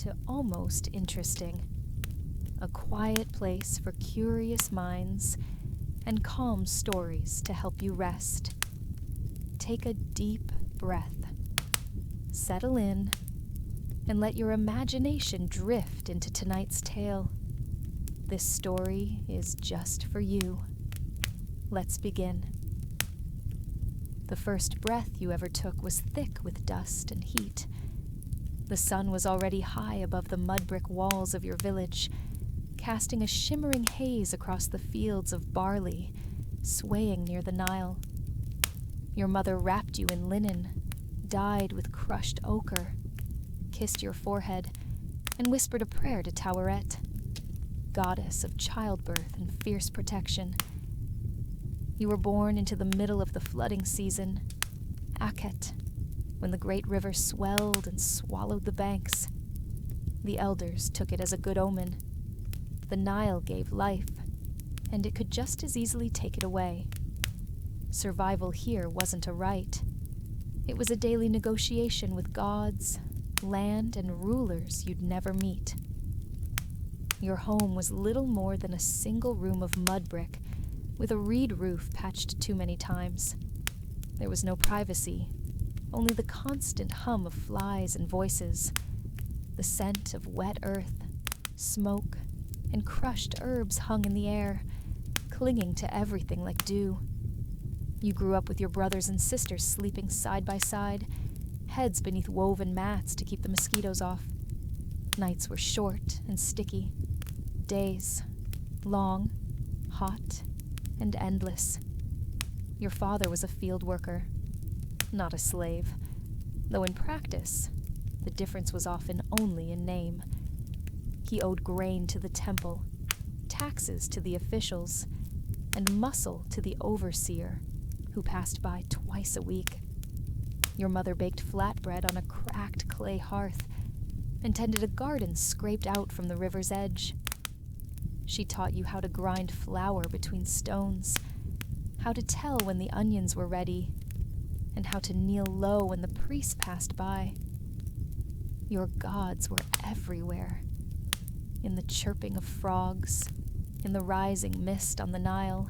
to almost interesting. A quiet place for curious minds and calm stories to help you rest. Take a deep breath, settle in, and let your imagination drift into tonight's tale. This story is just for you. Let's begin. The first breath you ever took was thick with dust and heat. The sun was already high above the mud brick walls of your village, casting a shimmering haze across the fields of barley, swaying near the Nile. Your mother wrapped you in linen, dyed with crushed ochre, kissed your forehead, and whispered a prayer to Taweret, goddess of childbirth and fierce protection. You were born into the middle of the flooding season, Akhet, when the great river swelled and swallowed the banks. The elders took it as a good omen. The Nile gave life, and it could just as easily take it away. Survival here wasn't a right. It was a daily negotiation with gods, land, and rulers you'd never meet. Your home was little more than a single room of mud brick, with a reed roof patched too many times. There was no privacy, only the constant hum of flies and voices, the scent of wet earth, smoke, and crushed herbs hung in the air, clinging to everything like dew. You grew up with your brothers and sisters sleeping side by side, heads beneath woven mats to keep the mosquitoes off. Nights were short and sticky, days long, hot, and endless. Your father was a field worker, not a slave, though in practice, the difference was often only in name. He owed grain to the temple, taxes to the officials, and muscle to the overseer, who passed by twice a week. Your mother baked flatbread on a cracked clay hearth and tended a garden scraped out from the river's edge. She taught you how to grind flour between stones, how to tell when the onions were ready, and how to kneel low when the priest passed by. Your gods were everywhere, in the chirping of frogs, in the rising mist on the Nile,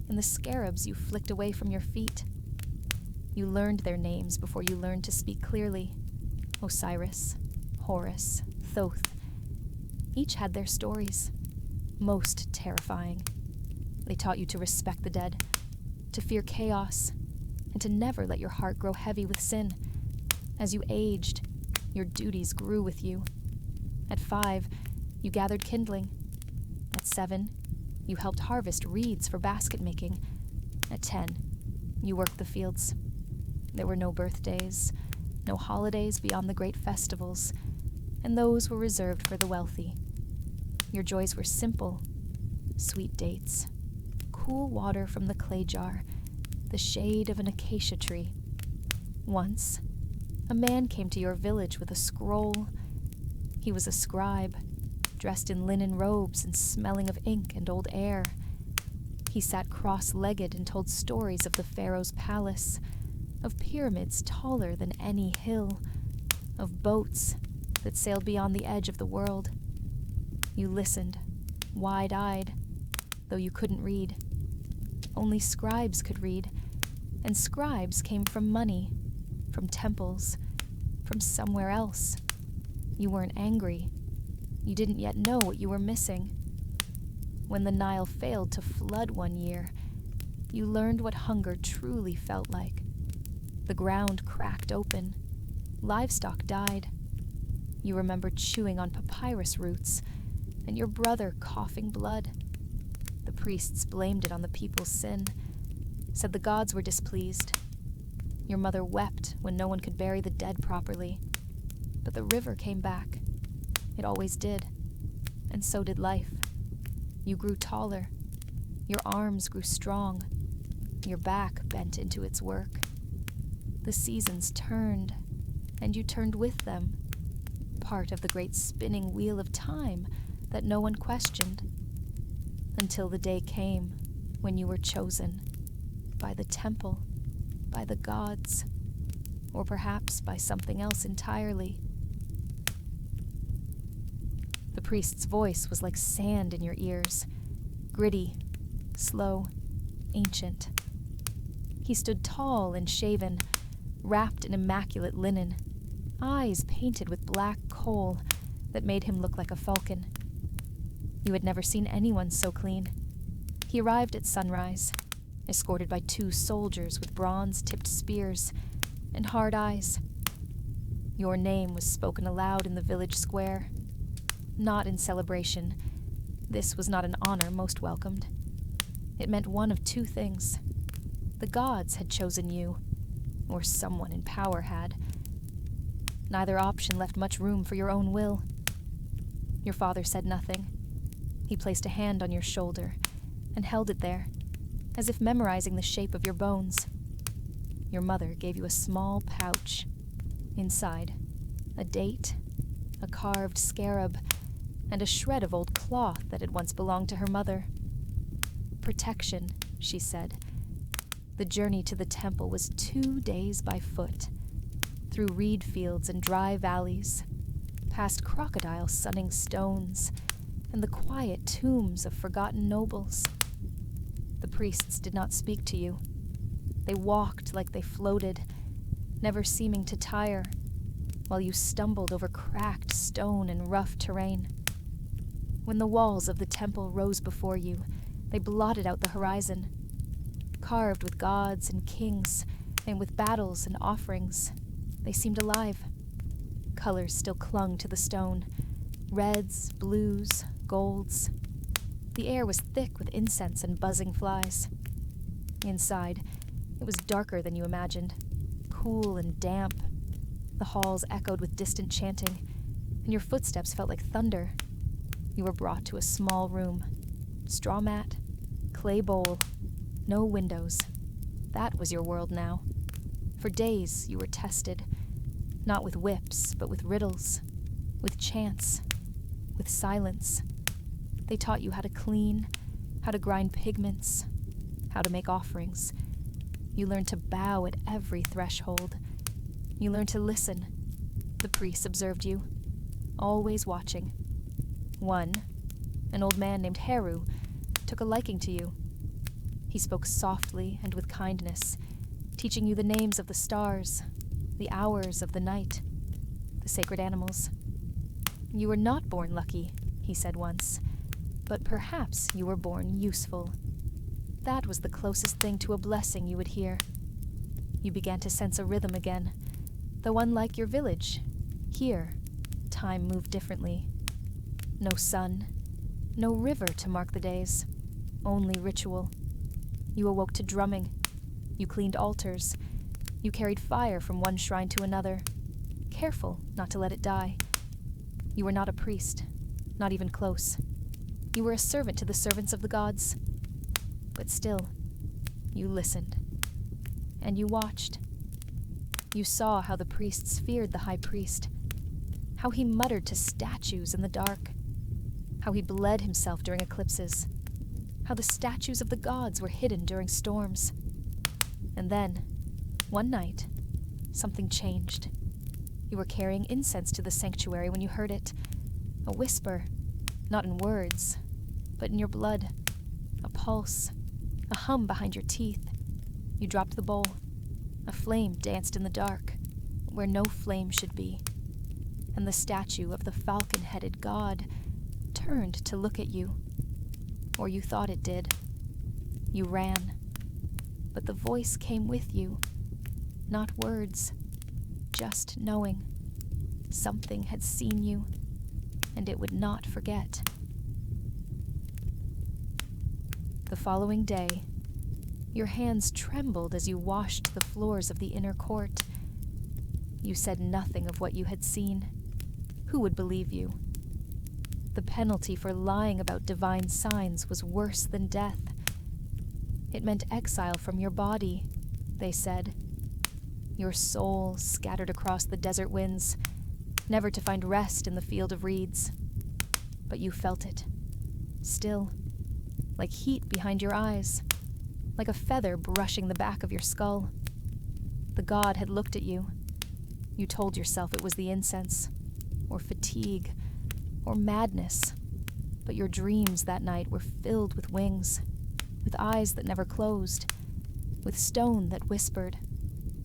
in the scarabs you flicked away from your feet. You learned their names before you learned to speak clearly. Osiris, Horus, Thoth. Each had their stories, most terrifying. They taught you to respect the dead, to fear chaos, and to never let your heart grow heavy with sin. As you aged, your duties grew with you. At 5, you gathered kindling. At 7, you helped harvest reeds for basket making. At 10, you worked the fields. There were no birthdays, no holidays beyond the great festivals, and those were reserved for the wealthy. Your joys were simple: sweet dates, cool water from the clay jar, the shade of an acacia tree. Once, a man came to your village with a scroll. He was a scribe, dressed in linen robes and smelling of ink and old air. He sat cross-legged and told stories of the pharaoh's palace, of pyramids taller than any hill, of boats that sailed beyond the edge of the world. You listened, wide-eyed, though you couldn't read. Only scribes could read, and scribes came from money, from temples, from somewhere else. You weren't angry. You didn't yet know what you were missing. When the Nile failed to flood one year, you learned what hunger truly felt like. The ground cracked open. Livestock died. You remembered chewing on papyrus roots, and your brother coughing blood. The priests blamed it on the people's sin, said the gods were displeased. Your mother wept when no one could bury the dead properly. But the river came back. It always did. And so did life. You grew taller. Your arms grew strong. Your back bent into its work. The seasons turned, and you turned with them, part of the great spinning wheel of time that no one questioned, until the day came when you were chosen, by the temple, by the gods, or perhaps by something else entirely. priest's voice was like sand in your ears, gritty, slow, ancient. He stood tall and shaven, wrapped in immaculate linen, eyes painted with black coal that made him look like a falcon. You had never seen anyone so clean. He arrived at sunrise, escorted by 2 soldiers with bronze-tipped spears and hard eyes. Your name was spoken aloud in the village square, not in celebration. This was not an honor most welcomed. It meant one of 2 things. The gods had chosen you, or someone in power had. Neither option left much room for your own will. Your father said nothing. He placed a hand on your shoulder and held it there, as if memorizing the shape of your bones. Your mother gave you a small pouch. Inside, a date, a carved scarab, and a shred of old cloth that had once belonged to her mother. Protection, she said. The journey to the temple was 2 days by foot, through reed fields and dry valleys, past crocodile sunning stones, and the quiet tombs of forgotten nobles. The priests did not speak to you. They walked like they floated, never seeming to tire, while you stumbled over cracked stone and rough terrain. When the walls of the temple rose before you, they blotted out the horizon, carved with gods and kings, and with battles and offerings. They seemed alive. Colors still clung to the stone, reds, blues, golds. The air was thick with incense and buzzing flies. Inside, it was darker than you imagined, cool and damp. The halls echoed with distant chanting, and your footsteps felt like thunder. You were brought to a small room. Straw mat, clay bowl, no windows. That was your world now. For days you were tested, not with whips, but with riddles, with chance, with silence. They taught you how to clean, how to grind pigments, how to make offerings. You learned to bow at every threshold. You learned to listen. The priests observed you, always watching. One, an old man named Heru, took a liking to you. He spoke softly and with kindness, teaching you the names of the stars, the hours of the night, the sacred animals. You were not born lucky, he said once, but perhaps you were born useful. That was the closest thing to a blessing you would hear. You began to sense a rhythm again, though unlike your village, here, time moved differently. No sun, no river to mark the days, only ritual. You awoke to drumming. You cleaned altars. You carried fire from one shrine to another, careful not to let it die. You were not a priest, not even close. You were a servant to the servants of the gods. But still, you listened. And you watched. You saw how the priests feared the high priest, how he muttered to statues in the dark, how he bled himself during eclipses, how the statues of the gods were hidden during storms. And then, one night, something changed. You were carrying incense to the sanctuary when you heard it. A whisper, not in words, but in your blood. A pulse, a hum behind your teeth. You dropped the bowl. A flame danced in the dark, where no flame should be. And the statue of the falcon-headed god turned to look at you. Or you thought it did. You ran. But the voice came with you. Not words, just knowing. Something had seen you, and it would not forget. The following day, your hands trembled as you washed the floors of the inner court. You said nothing of what you had seen. Who would believe you? The penalty for lying about divine signs was worse than death. It meant exile from your body, they said. Your soul scattered across the desert winds, never to find rest in the field of reeds. But you felt it, still, like heat behind your eyes, like a feather brushing the back of your skull. The god had looked at you. You told yourself it was the incense, or fatigue, or madness, but your dreams that night were filled with wings, with eyes that never closed, with stone that whispered.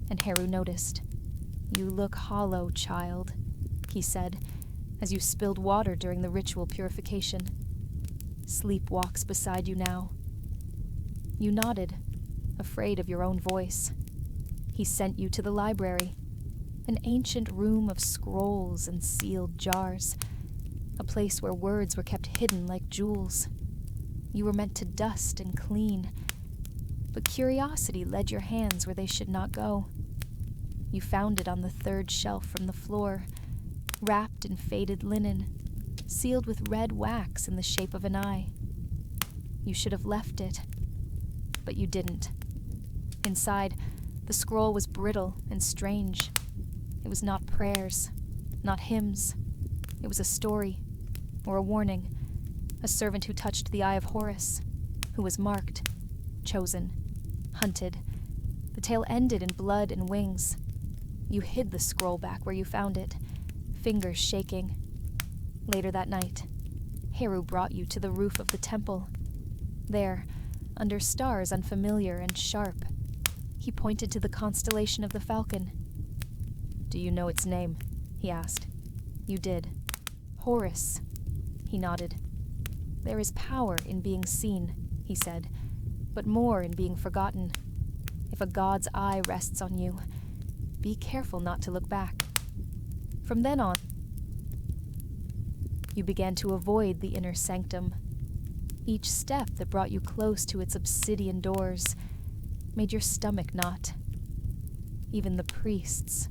And Heru noticed. "You look hollow, child," he said, as you spilled water during the ritual purification. "Sleep walks beside you now." You nodded, afraid of your own voice. He sent you to the library, an ancient room of scrolls and sealed jars, a place where words were kept hidden like jewels. You were meant to dust and clean, but curiosity led your hands where they should not go. You found it on the third shelf from the floor, wrapped in faded linen, sealed with red wax in the shape of an eye. You should have left it, but you didn't. Inside, the scroll was brittle and strange. It was not prayers, not hymns. It was a story, or a warning, a servant who touched the eye of Horus, who was marked, chosen, hunted. The tale ended in blood and wings. You hid the scroll back where you found it, fingers shaking. Later that night, Heru brought you to the roof of the temple. There, under stars unfamiliar and sharp, he pointed to the constellation of the Falcon. "Do you know its name?" he asked. You did. "Horus." He nodded. "There is power in being seen," he said, "but more in being forgotten. If a god's eye rests on you, be careful not to look back." From then on, you began to avoid the inner sanctum. Each step that brought you close to its obsidian doors made your stomach knot. Even the priests,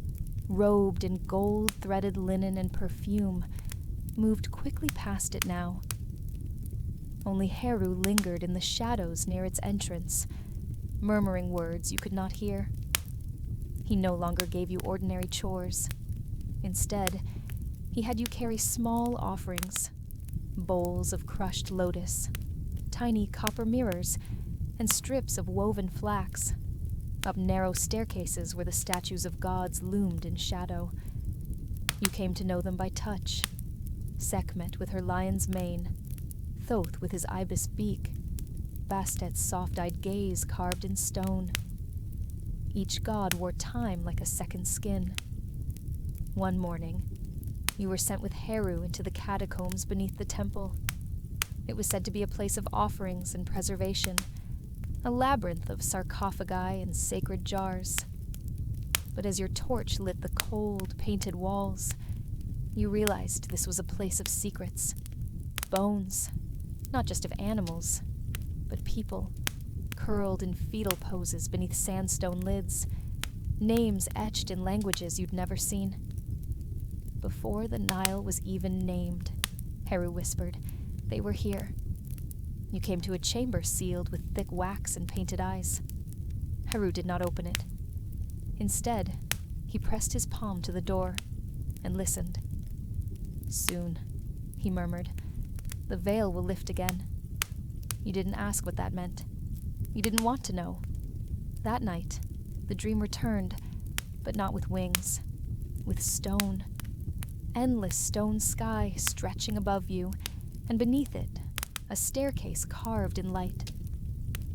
robed in gold-threaded linen and perfume, moved quickly past it now. Only Heru lingered in the shadows near its entrance, murmuring words you could not hear. He no longer gave you ordinary chores. Instead, he had you carry small offerings, bowls of crushed lotus, tiny copper mirrors, and strips of woven flax, up narrow staircases where the statues of gods loomed in shadow. You came to know them by touch. Sekhmet with her lion's mane, Thoth with his ibis beak, Bastet's soft-eyed gaze carved in stone. Each god wore time like a second skin. One morning, you were sent with Heru into the catacombs beneath the temple. It was said to be a place of offerings and preservation, a labyrinth of sarcophagi and sacred jars. But as your torch lit the cold, painted walls, you realized this was a place of secrets. Bones, not just of animals, but people, curled in fetal poses beneath sandstone lids, names etched in languages you'd never seen. "Before the Nile was even named," Heru whispered, "they were here." You came to a chamber sealed with thick wax and painted eyes. Heru did not open it. Instead, he pressed his palm to the door and listened. "Soon," he murmured, "the veil will lift again." You didn't ask what that meant. You didn't want to know. That night, the dream returned, but not with wings, with stone. Endless stone sky stretching above you, and beneath it, a staircase carved in light.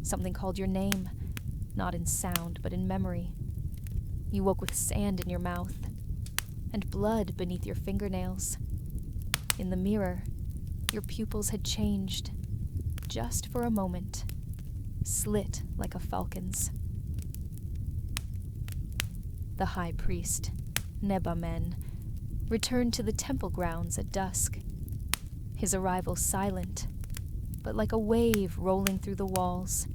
Something called your name, not in sound, but in memory. You woke with sand in your mouth, and blood beneath your fingernails. In the mirror, your pupils had changed, just for a moment, slit like a falcon's. The high priest, Nebamen, returned to the temple grounds at dusk. His arrival silent, but like a wave rolling through the walls.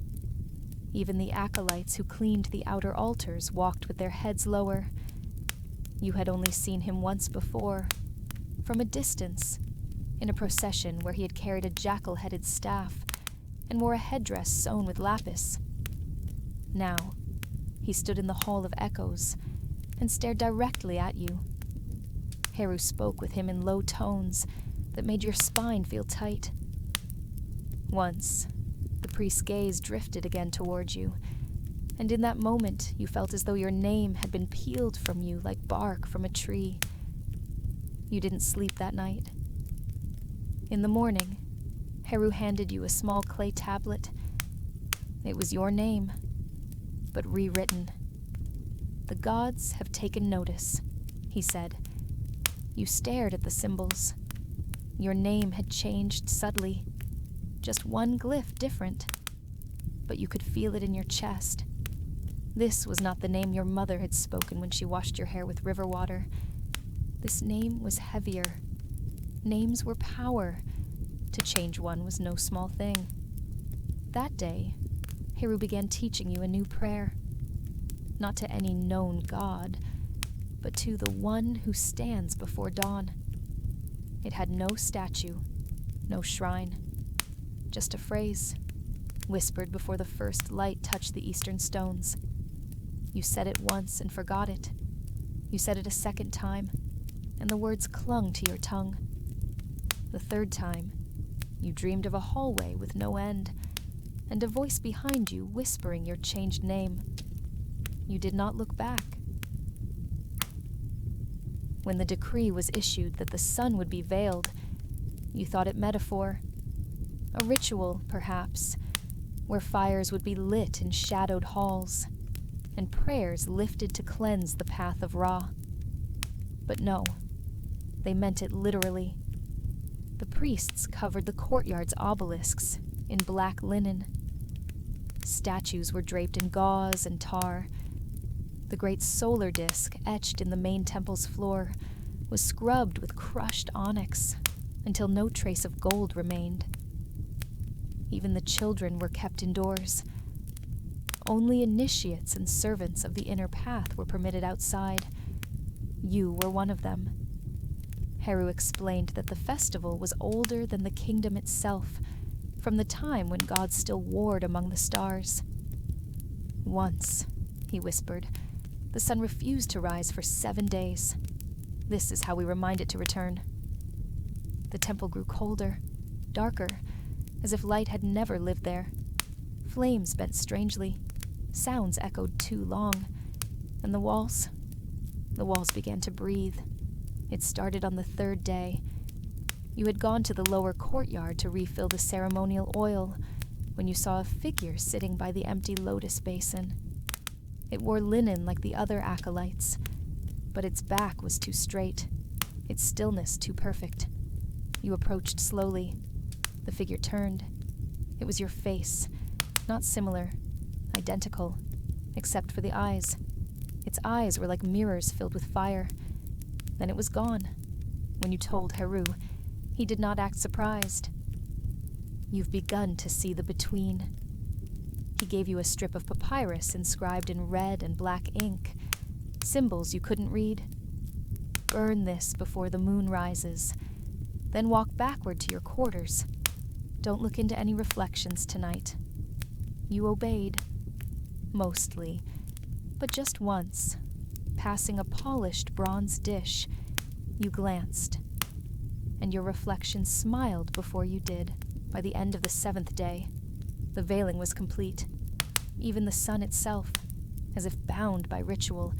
Even the acolytes who cleaned the outer altars walked with their heads lower. You had only seen him once before, from a distance, in a procession where he had carried a jackal-headed staff and wore a headdress sewn with lapis. Now, he stood in the Hall of Echoes and stared directly at you. Heru spoke with him in low tones that made your spine feel tight. Once, the priest's gaze drifted again toward you, and in that moment you felt as though your name had been peeled from you like bark from a tree. You didn't sleep that night. In the morning, Heru handed you a small clay tablet. It was your name, but rewritten. "The gods have taken notice," he said. You stared at the symbols. Your name had changed subtly, just one glyph different, but you could feel it in your chest. This was not the name your mother had spoken when she washed your hair with river water. This name was heavier. Names were power. To change one was no small thing. That day, Heru began teaching you a new prayer. Not to any known god, but to the one who stands before dawn. It had no statue, no shrine, just a phrase, whispered before the first light touched the eastern stones. You said it once and forgot it. You said it a second time, and the words clung to your tongue. The third time, you dreamed of a hallway with no end, and a voice behind you whispering your changed name. You did not look back. When the decree was issued that the sun would be veiled, you thought it metaphor. A ritual, perhaps, where fires would be lit in shadowed halls, and prayers lifted to cleanse the path of Ra. But no, they meant it literally. The priests covered the courtyard's obelisks in black linen. Statues were draped in gauze and tar. The great solar disk, etched in the main temple's floor, was scrubbed with crushed onyx until no trace of gold remained. Even the children were kept indoors. Only initiates and servants of the inner path were permitted outside. You were one of them. Heru explained that the festival was older than the kingdom itself, from the time when gods still warred among the stars. Once, he whispered, the sun refused to rise for 7 days. This is how we remind it to return. The temple grew colder, darker, as if light had never lived there. Flames bent strangely, sounds echoed too long, and the walls began to breathe. It started on the 3rd day. You had gone to the lower courtyard to refill the ceremonial oil when you saw a figure sitting by the empty lotus basin. It wore linen like the other acolytes, but its back was too straight, its stillness too perfect. You approached slowly. The figure turned. It was your face, not similar, identical, except for the eyes. Its eyes were like mirrors filled with fire. Then it was gone. When you told Heru, he did not act surprised. You've begun to see the between. He gave you a strip of papyrus inscribed in red and black ink, symbols you couldn't read. Burn this before the moon rises, then walk backward to your quarters. Don't look into any reflections tonight. You obeyed. Mostly, but just once. Passing a polished bronze dish, you glanced, and your reflection smiled before you did. By the end of the 7th day, the veiling was complete. Even the sun itself, as if bound by ritual,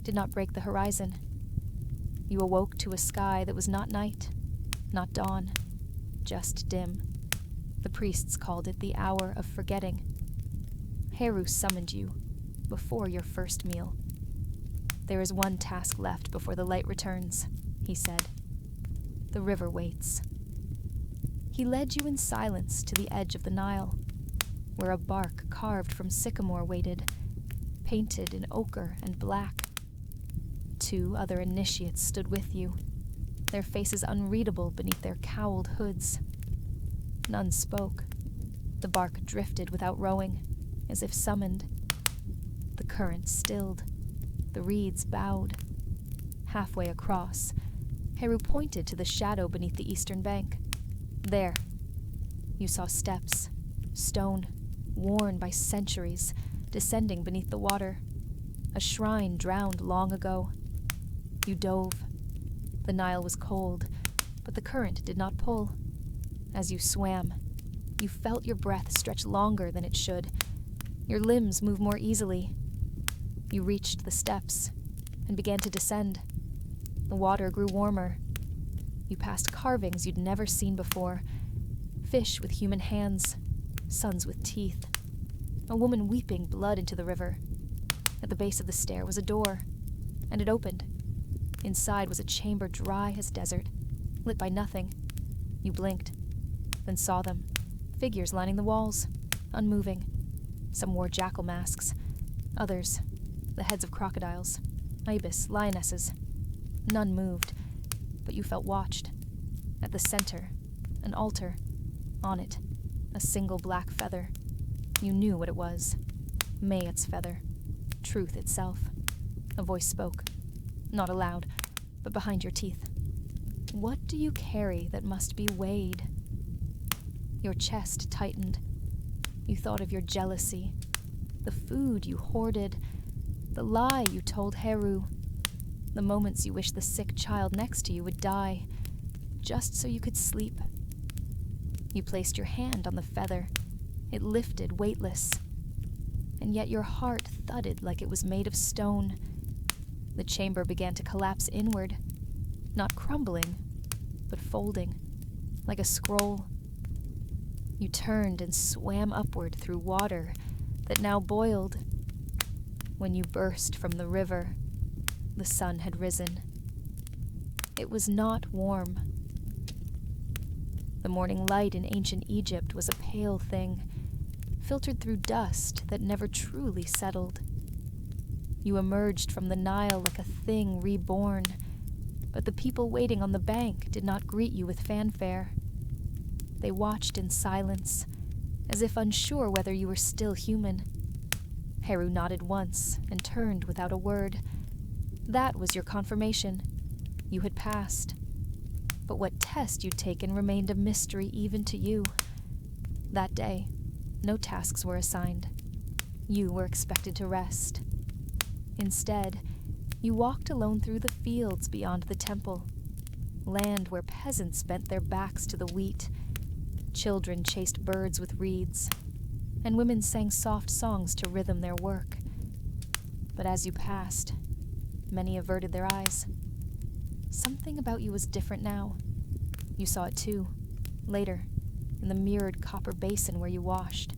did not break the horizon. You awoke to a sky that was not night, not dawn, just dim. The priests called it the hour of forgetting. Heru summoned you before your first meal. There is one task left before the light returns, he said. The river waits. He led you in silence to the edge of the Nile, where a bark carved from sycamore waited, painted in ochre and black. 2 other initiates stood with you, their faces unreadable beneath their cowled hoods. None spoke. The bark drifted without rowing, as if summoned. The current stilled. The reeds bowed. Halfway across, Heru pointed to the shadow beneath the eastern bank. There, you saw steps, stone, worn by centuries, descending beneath the water. A shrine drowned long ago. You dove. The Nile was cold, but the current did not pull. As you swam, you felt your breath stretch longer than it should. Your limbs move more easily. You reached the steps and began to descend. The water grew warmer. You passed carvings you'd never seen before. Fish with human hands, suns with teeth. A woman weeping blood into the river. At the base of the stair was a door, and it opened. Inside was a chamber dry as desert, lit by nothing. You blinked, then saw them. Figures lining the walls, unmoving. Some wore jackal masks. Others, the heads of crocodiles, ibis, lionesses. None moved, but you felt watched. At the center, an altar. On it, a single black feather. You knew what it was. Mayet's feather. Truth itself. A voice spoke. Not aloud, but behind your teeth. What do you carry that must be weighed? Your chest tightened. You thought of your jealousy, the food you hoarded, the lie you told Heru, the moments you wished the sick child next to you would die, just so you could sleep. You placed your hand on the feather. It lifted, weightless. And yet your heart thudded like it was made of stone. The chamber began to collapse inward, not crumbling, but folding, like a scroll. You turned and swam upward through water that now boiled. When you burst from the river, the sun had risen. It was not warm. The morning light in ancient Egypt was a pale thing, filtered through dust that never truly settled. You emerged from the Nile like a thing reborn, but the people waiting on the bank did not greet you with fanfare. They watched in silence, as if unsure whether you were still human. Heru nodded once and turned without a word. That was your confirmation. You had passed. But what test you'd taken remained a mystery even to you. That day, no tasks were assigned. You were expected to rest. Instead, you walked alone through the fields beyond the temple, land where peasants bent their backs to the wheat, children chased birds with reeds, and women sang soft songs to rhythm their work. But as you passed, many averted their eyes. Something about you was different now. You saw it too, later, in the mirrored copper basin where you washed.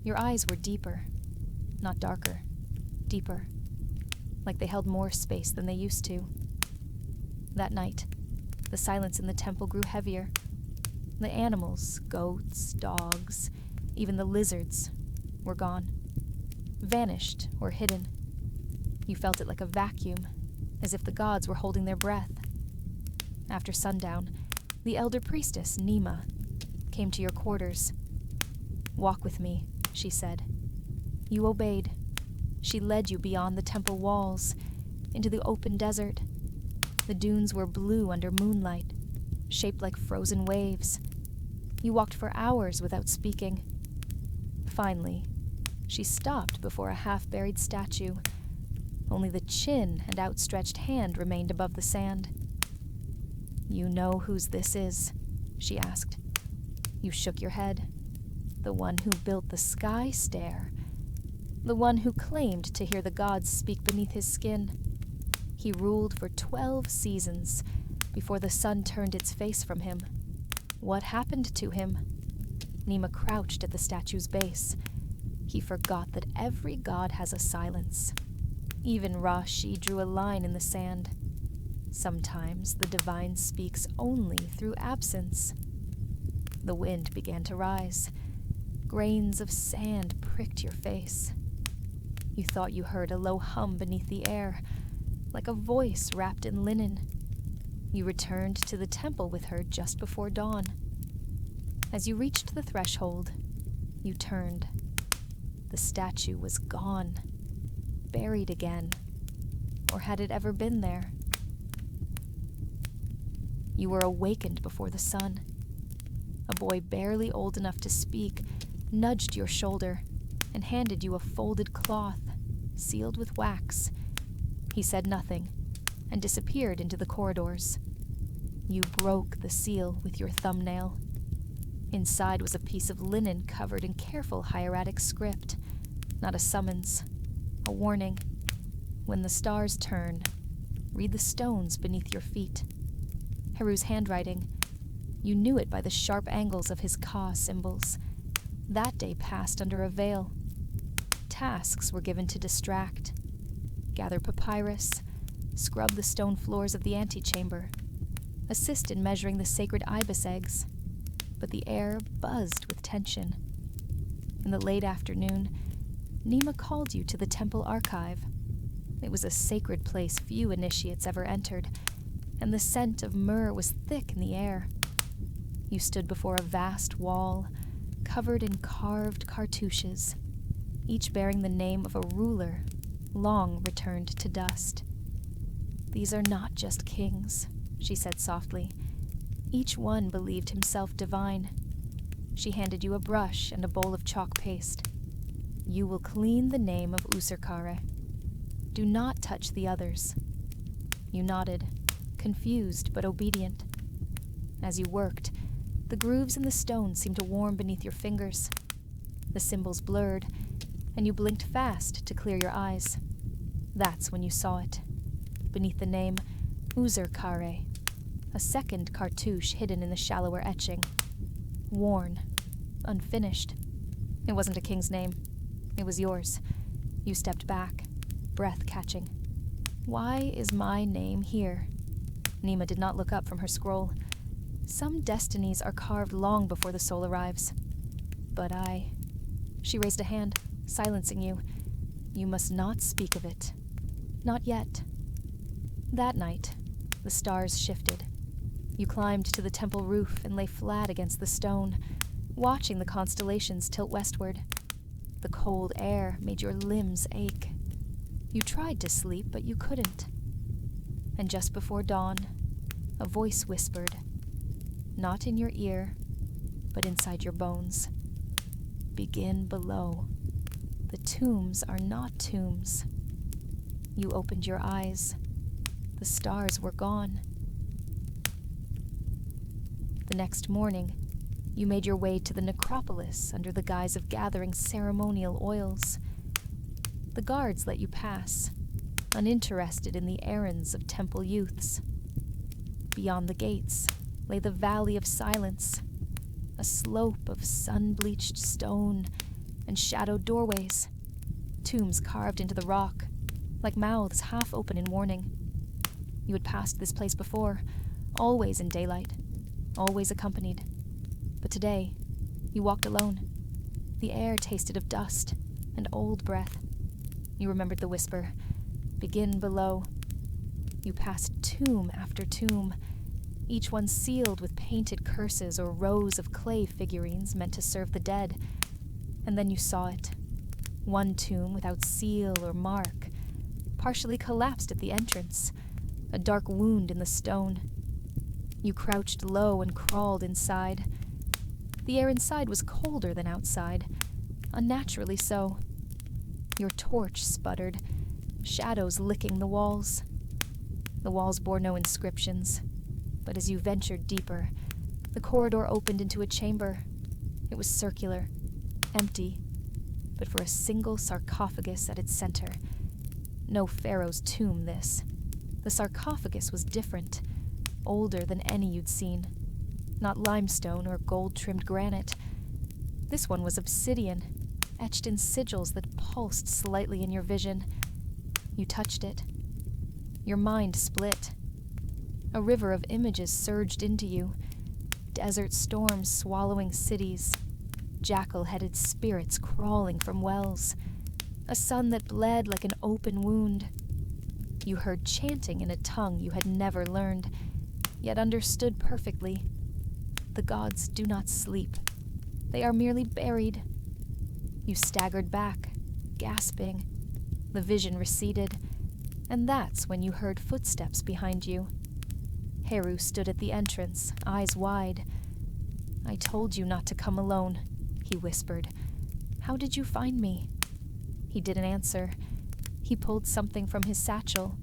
Your eyes were deeper, not darker, deeper, like they held more space than they used to. That night, the silence in the temple grew heavier. The animals, goats, dogs, even the lizards, were gone, vanished or hidden. You felt it like a vacuum, as if the gods were holding their breath. After sundown, the elder priestess, Nima, came to your quarters. "Walk with me," she said. You obeyed. She led you beyond the temple walls, into the open desert. The dunes were blue under moonlight, shaped like frozen waves. You walked for hours without speaking. Finally, she stopped before a half-buried statue. Only the chin and outstretched hand remained above the sand. "You know whose this is?" she asked. You shook your head. "The one who built the sky stair. The one who claimed to hear the gods speak beneath his skin. He ruled for 12 seasons before the sun turned its face from him. What happened to him?" Nima crouched at the statue's base. He forgot that every god has a silence. Even Rashi drew a line in the sand. Sometimes the divine speaks only through absence. The wind began to rise. Grains of sand pricked your face. You thought you heard a low hum beneath the air, like a voice wrapped in linen. You returned to the temple with her just before dawn. As you reached the threshold, you turned. The statue was gone, buried again. Or had it ever been there? You were awakened before the sun. A boy barely old enough to speak nudged your shoulder and handed you a folded cloth, sealed with wax. He said nothing and disappeared into the corridors. You broke the seal with your thumbnail. Inside was a piece of linen covered in careful hieratic script, not a summons, a warning. When the stars turn, read the stones beneath your feet. Heru's handwriting. You knew it by the sharp angles of his Ka symbols. That day passed under a veil. Tasks were given to distract. Gather papyrus, scrub the stone floors of the antechamber, assist in measuring the sacred ibis eggs. But the air buzzed with tension. In the late afternoon, Nima called you to the temple archive. It was a sacred place few initiates ever entered, and the scent of myrrh was thick in the air. You stood before a vast wall, covered in carved cartouches, each bearing the name of a ruler long returned to dust. These are not just kings, she said softly. Each one believed himself divine. She handed you a brush and a bowl of chalk paste. You will clean the name of Userkare. Do not touch the others. You nodded, confused but obedient. As you worked, the grooves in the stone seemed to warm beneath your fingers. The symbols blurred, and you blinked fast to clear your eyes. That's when you saw it. Beneath the name Userkare, a second cartouche hidden in the shallower etching. Worn, unfinished. It wasn't a king's name. It was yours. You stepped back, breath catching. Why is my name here? Nima did not look up from her scroll. Some destinies are carved long before the soul arrives. But I... She raised a hand, silencing you. You must not speak of it. Not yet. That night, the stars shifted. You climbed to the temple roof and lay flat against the stone, watching the constellations tilt westward. The cold air made your limbs ache. You tried to sleep, but you couldn't. And just before dawn, a voice whispered, not in your ear, but inside your bones. Begin below. The tombs are not tombs. You opened your eyes. The stars were gone. The next morning, you made your way to the necropolis under the guise of gathering ceremonial oils. The guards let you pass, uninterested in the errands of temple youths. Beyond the gates lay the Valley of Silence, a slope of sun-bleached stone and shadowed doorways, tombs carved into the rock, like mouths half open in warning. You had passed this place before, always in daylight, always accompanied. But today, you walked alone. The air tasted of dust and old breath. You remembered the whisper, begin below. You passed tomb after tomb, each one sealed with painted curses or rows of clay figurines meant to serve the dead. And then you saw it. One tomb without seal or mark, partially collapsed at the entrance, a dark wound in the stone. You crouched low and crawled inside. The air inside was colder than outside, unnaturally so. Your torch sputtered, shadows licking the walls. The walls bore no inscriptions, but as you ventured deeper, the corridor opened into a chamber. It was circular, empty, but for a single sarcophagus at its center. No pharaoh's tomb, this. The sarcophagus was different, older than any you'd seen. Not limestone or gold-trimmed granite. This one was obsidian, etched in sigils that pulsed slightly in your vision. You touched it. Your mind split. A river of images surged into you. Desert storms swallowing cities. Jackal-headed spirits crawling from wells. A sun that bled like an open wound. You heard chanting in a tongue you had never learned, yet understood perfectly. The gods do not sleep. They are merely buried. You staggered back, gasping. The vision receded, and that's when you heard footsteps behind you. Heru stood at the entrance, eyes wide. I told you not to come alone, he whispered. How did you find me? He didn't answer. He pulled something from his satchel.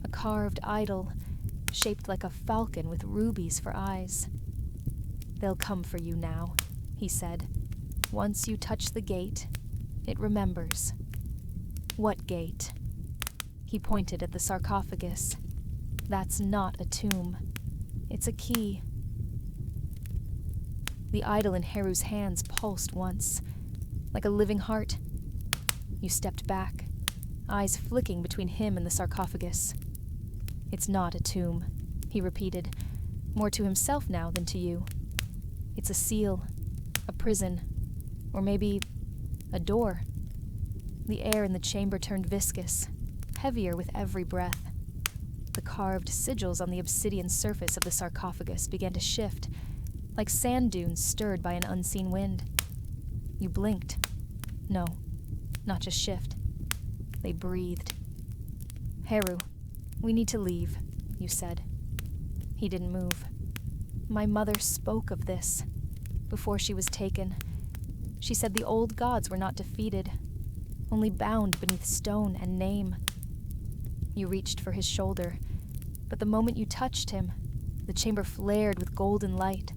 A carved idol, shaped like a falcon with rubies for eyes. They'll come for you now, he said. Once you touch the gate, it remembers. What gate? He pointed at the sarcophagus. That's not a tomb. It's a key. The idol in Heru's hands pulsed once, like a living heart. You stepped back, eyes flicking between him and the sarcophagus. It's not a tomb, he repeated, more to himself now than to you. It's a seal, a prison, or maybe a door. The air in the chamber turned viscous, heavier with every breath. The carved sigils on the obsidian surface of the sarcophagus began to shift, like sand dunes stirred by an unseen wind. You blinked. No, not just shift. They breathed. Heru, we need to leave, you said. He didn't move. My mother spoke of this before she was taken. She said the old gods were not defeated, only bound beneath stone and name. You reached for his shoulder, but the moment you touched him, the chamber flared with golden light.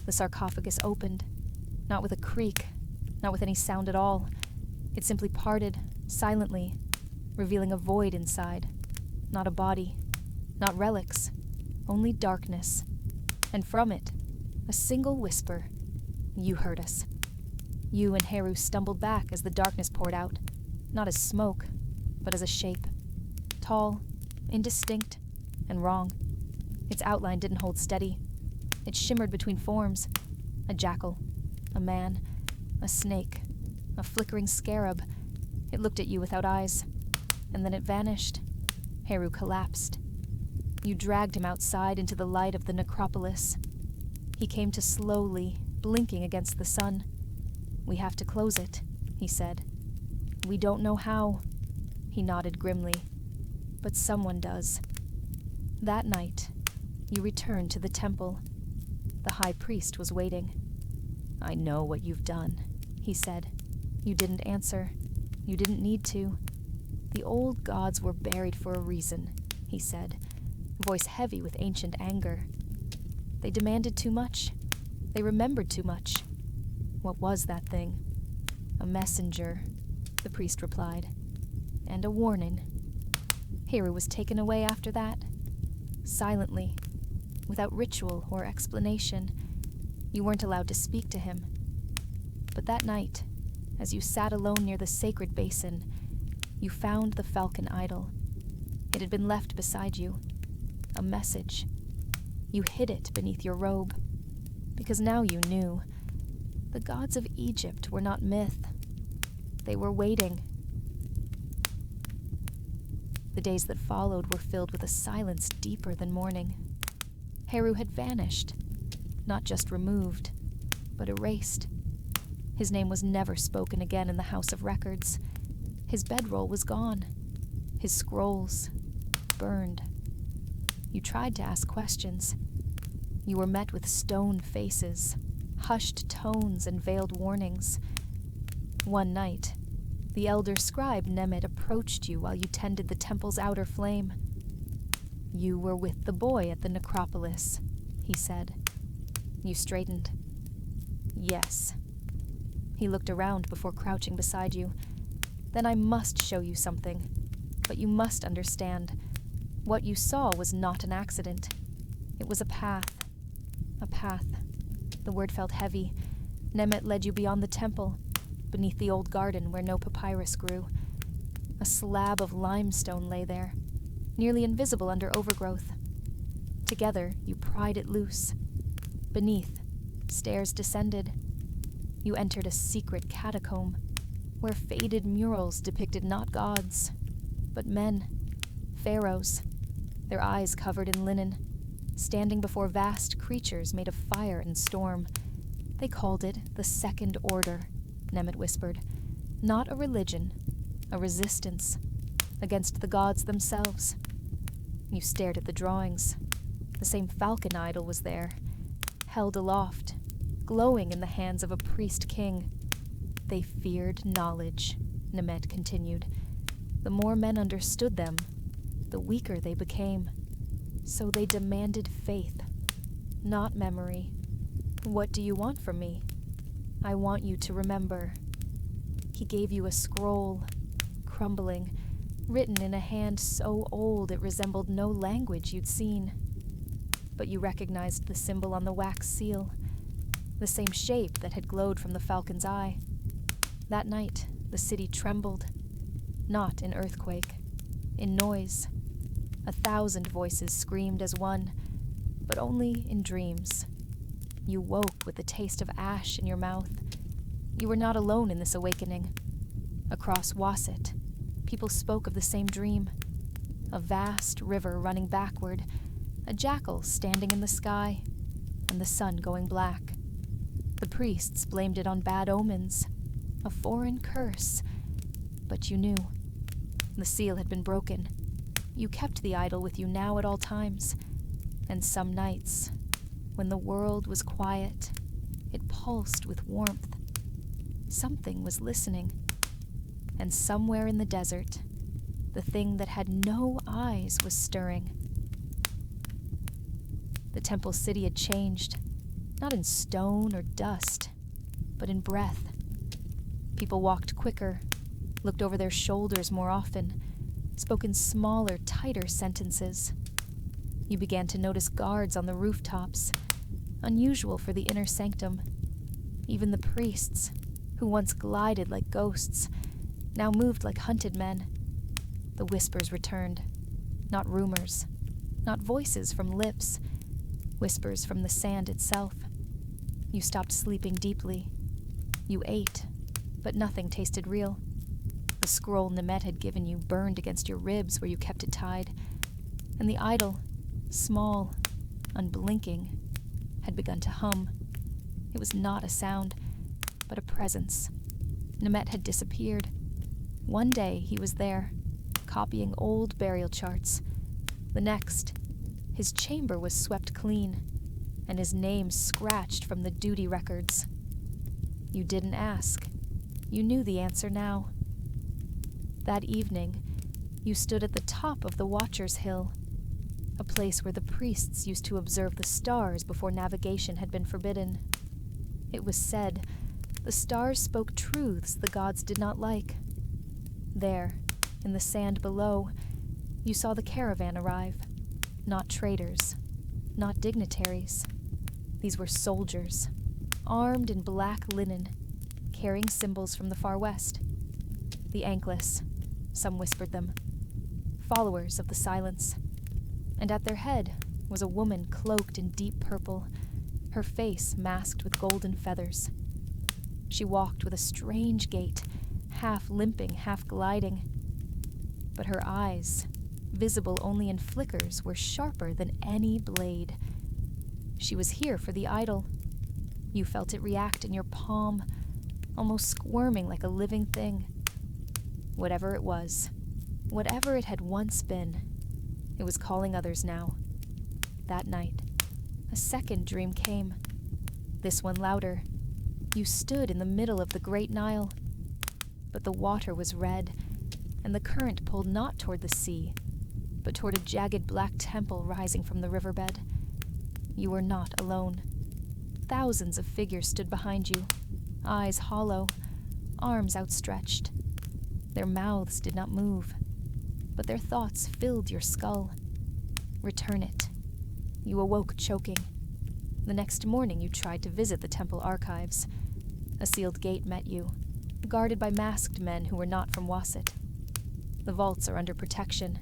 The sarcophagus opened, not with a creak, not with any sound at all. It simply parted, silently, revealing a void inside. Not a body, not relics, only darkness. And from it, a single whisper. You heard us. You and Heru stumbled back as the darkness poured out, not as smoke, but as a shape. Tall, indistinct, and wrong. Its outline didn't hold steady. It shimmered between forms. A jackal, a man, a snake, a flickering scarab. It looked at you without eyes, and then it vanished. Heru collapsed. You dragged him outside into the light of the necropolis. He came to slowly, blinking against the sun. We have to close it, he said. We don't know how. He nodded grimly. But someone does. That night, you returned to the temple. The high priest was waiting. I know what you've done, he said. You didn't answer. You didn't need to. The old gods were buried for a reason, he said, voice heavy with ancient anger. They demanded too much. They remembered too much. What was that thing? A messenger, the priest replied, and a warning. Heru was taken away after that, silently, without ritual or explanation. You weren't allowed to speak to him. But that night, as you sat alone near the sacred basin, you found the falcon idol. It had been left beside you. A message. You hid it beneath your robe, because now you knew. The gods of Egypt were not myth. They were waiting. The days that followed were filled with a silence deeper than mourning. Heru had vanished, not just removed, but erased. His name was never spoken again in the House of Records. His bedroll was gone. His scrolls burned. You tried to ask questions. You were met with stone faces, hushed tones, and veiled warnings. One night, the elder scribe Nemet approached you while you tended the temple's outer flame. You were with the boy at the necropolis, he said. You straightened. Yes. He looked around before crouching beside you. Then I must show you something, but you must understand. What you saw was not an accident. It was a path. A path. The word felt heavy. Nemet led you beyond the temple, beneath the old garden where no papyrus grew. A slab of limestone lay there, nearly invisible under overgrowth. Together, you pried it loose. Beneath, stairs descended. You entered a secret catacomb, where faded murals depicted not gods, but men, pharaohs, their eyes covered in linen, standing before vast creatures made of fire and storm. They called it the Second Order, Nemet whispered. Not a religion, a resistance, against the gods themselves. You stared at the drawings. The same falcon idol was there, held aloft, glowing in the hands of a priest-king. They feared knowledge, Nemet continued. The more men understood them, the weaker they became. So they demanded faith, not memory. What do you want from me? I want you to remember. He gave you a scroll, crumbling, written in a hand so old it resembled no language you'd seen. but you recognized the symbol on the wax seal, the same shape that had glowed from the falcon's eye. That night, the city trembled, not in earthquake, in noise. 1,000 voices screamed as one, but only in dreams. You woke with the taste of ash in your mouth. You were not alone in this awakening. Across Wasset, people spoke of the same dream. A vast river running backward, a jackal standing in the sky, and the sun going black. The priests blamed it on bad omens, a foreign curse. But you knew. The seal had been broken. You kept the idol with you now at all times, and some nights, when the world was quiet, it pulsed with warmth. Something was listening, and somewhere in the desert, the thing that had no eyes was stirring. The temple city had changed, not in stone or dust, but in breath. People walked quicker, looked over their shoulders more often, spoke in smaller, tighter sentences. You began to notice guards on the rooftops, unusual for the inner sanctum. Even the priests, who once glided like ghosts, now moved like hunted men. The whispers returned, not rumors, not voices from lips, whispers from the sand itself. You stopped sleeping deeply. You ate, but nothing tasted real. The scroll Nemet had given you burned against your ribs where you kept it tied, and the idol, small, unblinking, had begun to hum. It was not a sound, but a presence. Nemet had disappeared. One day he was there, copying old burial charts. The next, his chamber was swept clean, and his name scratched from the duty records. You didn't ask. You knew the answer now. That evening, you stood at the top of the Watcher's Hill, a place where the priests used to observe the stars before navigation had been forbidden. It was said the stars spoke truths the gods did not like. There, in the sand below, you saw the caravan arrive. Not traders, not dignitaries. These were soldiers, armed in black linen, carrying symbols from the far west. The ankless, some whispered them, followers of the silence. And at their head was a woman cloaked in deep purple, her face masked with golden feathers. She walked with a strange gait, half limping, half gliding. But her eyes, visible only in flickers, were sharper than any blade. She was here for the idol. You felt it react in your palm, almost squirming like a living thing. Whatever it was, whatever it had once been, it was calling others now. That night, a second dream came. This one louder. You stood in the middle of the great Nile, but the water was red, and the current pulled not toward the sea, but toward a jagged black temple rising from the riverbed. You were not alone. Thousands of figures stood behind you, eyes hollow, arms outstretched. Their mouths did not move, but their thoughts filled your skull. Return it. You awoke choking. The next morning you tried to visit the temple archives. A sealed gate met you, guarded by masked men who were not from Wasset. The vaults are under protection,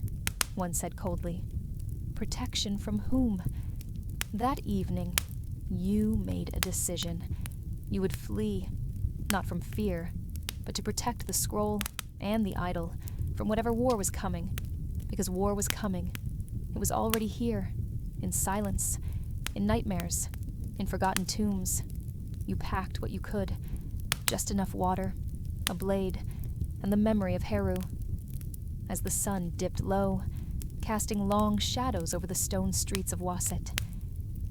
one said coldly. Protection from whom? That evening, you made a decision. You would flee, not from fear, but to protect the scroll and the idol from whatever war was coming, because war was coming. It was already here, in silence, in nightmares, in forgotten tombs. You packed what you could, just enough water, a blade, and the memory of Heru. As the sun dipped low, casting long shadows over the stone streets of Wasset,